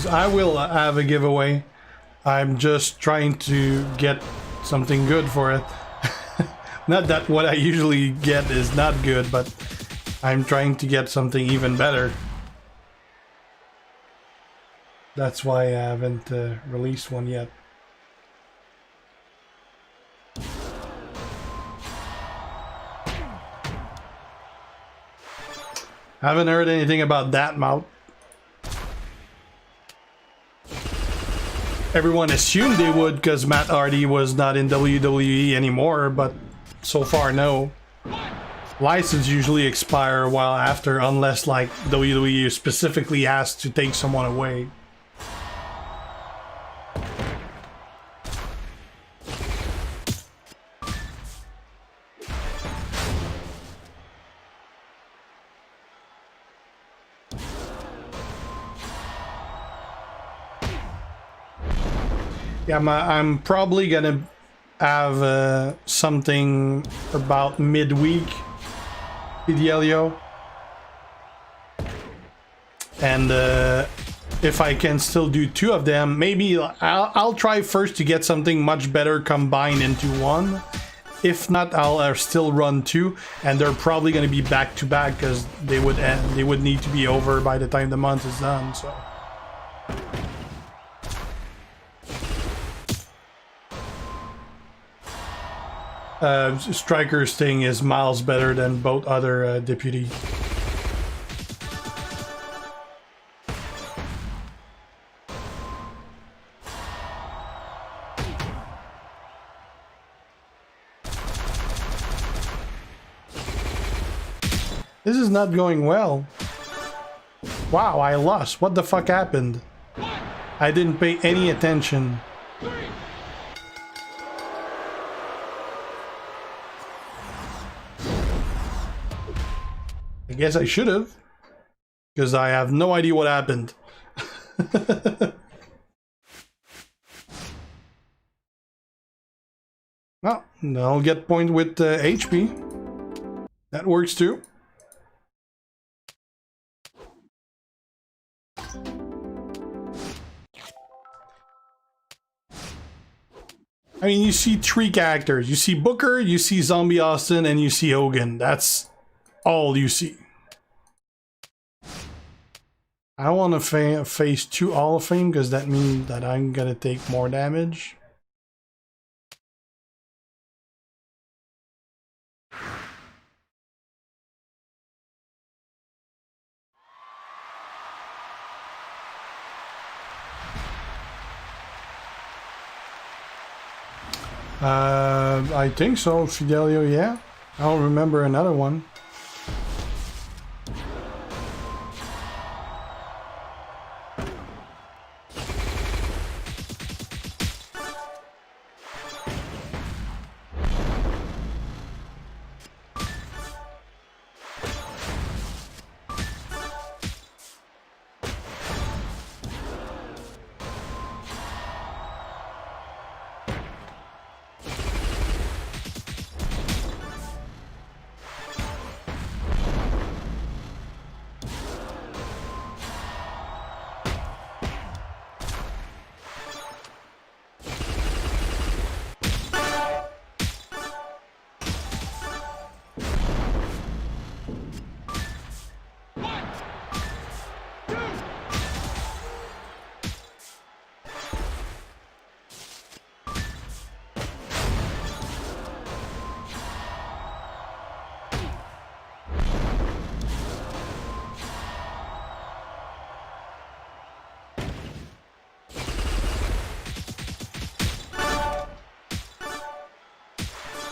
I will have a giveaway. I'm just trying to get something good for it. Not that what I usually get is not good, but I'm trying to get something even better. That's why I haven't released one yet. Haven't heard anything about that mount. Everyone assumed they would because Matt Hardy was not in WWE anymore, but so far no. License usually expire a while after, unless like WWE specifically asks to take someone away. Yeah, I'm probably gonna have something about midweek, Fidelio. And if I can still do 2 of them, maybe I'll try first to get something much better combined into one. If not, I'll still run 2, and they're probably going to be back to back because they would need to be over by the time the month is done. So. Striker's thing is miles better than both other deputy. This is not going well. Wow, I lost. What the fuck happened? I didn't pay any attention. I guess I should have, because I have no idea what happened. Well, I'll get point with HP. That works too. I mean, you see 3 characters. You see Booker, you see Zombie Austin, and you see Hogan. That's all you see. I don't want to face 2 Hall of Fame because that means that I'm gonna take more damage. I think so, Fidelio, yeah. I don't remember another one.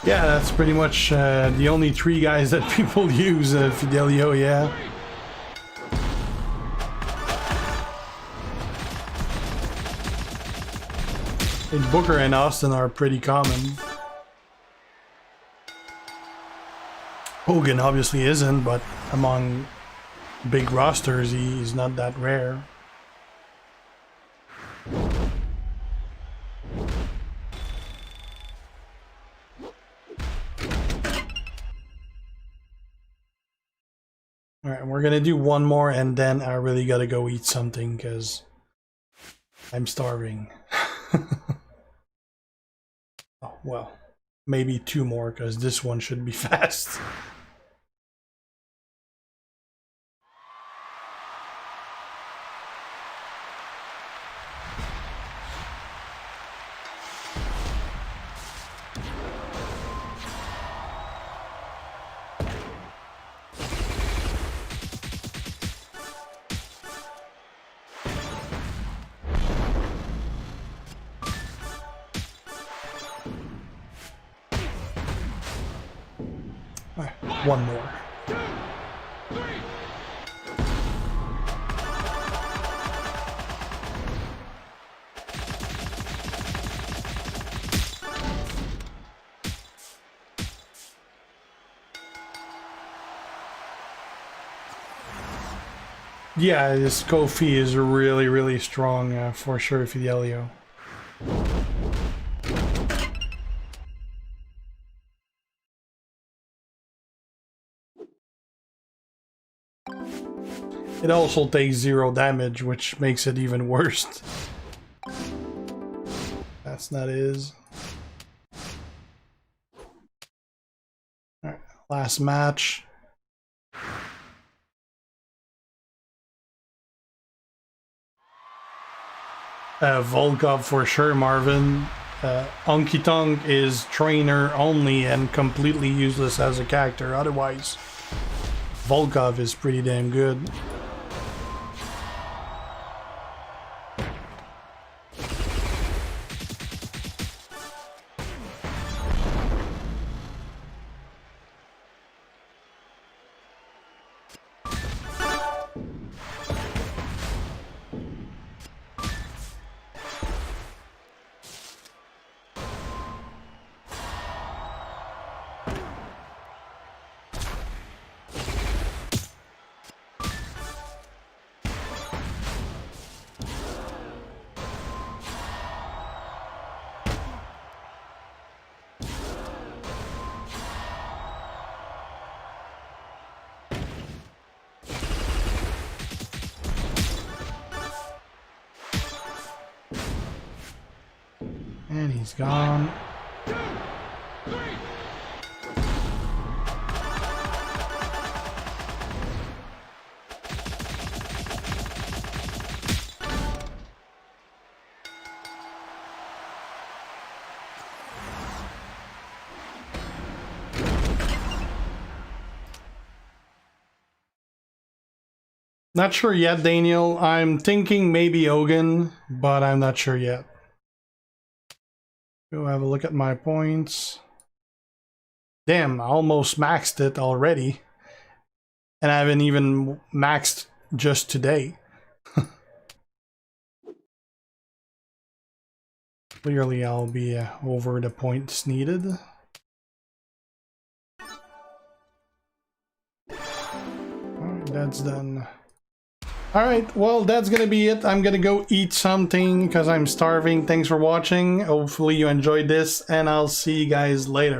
Yeah, that's pretty much the only three guys that people use, Fidelio, yeah. And Booker and Austin are pretty common. Hogan obviously isn't, but among big rosters, he's not that rare. Alright, we're gonna do one more and then I really gotta go eat something because I'm starving. Oh, well, maybe two more because this one should be fast. One more. Yeah, this Kofi is really, really strong for sure, Fidelio. It also takes 0 damage, which makes it even worse. That's not his. Alright, last match. Volkov for sure, Marvin. Honky Tonk is trainer only and completely useless as a character. Otherwise, Volkov is pretty damn good. And he's gone. Not sure yet, Daniel. I'm thinking maybe Hogan, but I'm not sure yet. Go have a look at my points. Damn, I almost maxed it already. And I haven't even maxed just today. Clearly I'll be over the points needed. Alright, that's done. Alright, well that's gonna be it. I'm gonna go eat something because I'm starving. Thanks for watching. Hopefully you enjoyed this and I'll see you guys later.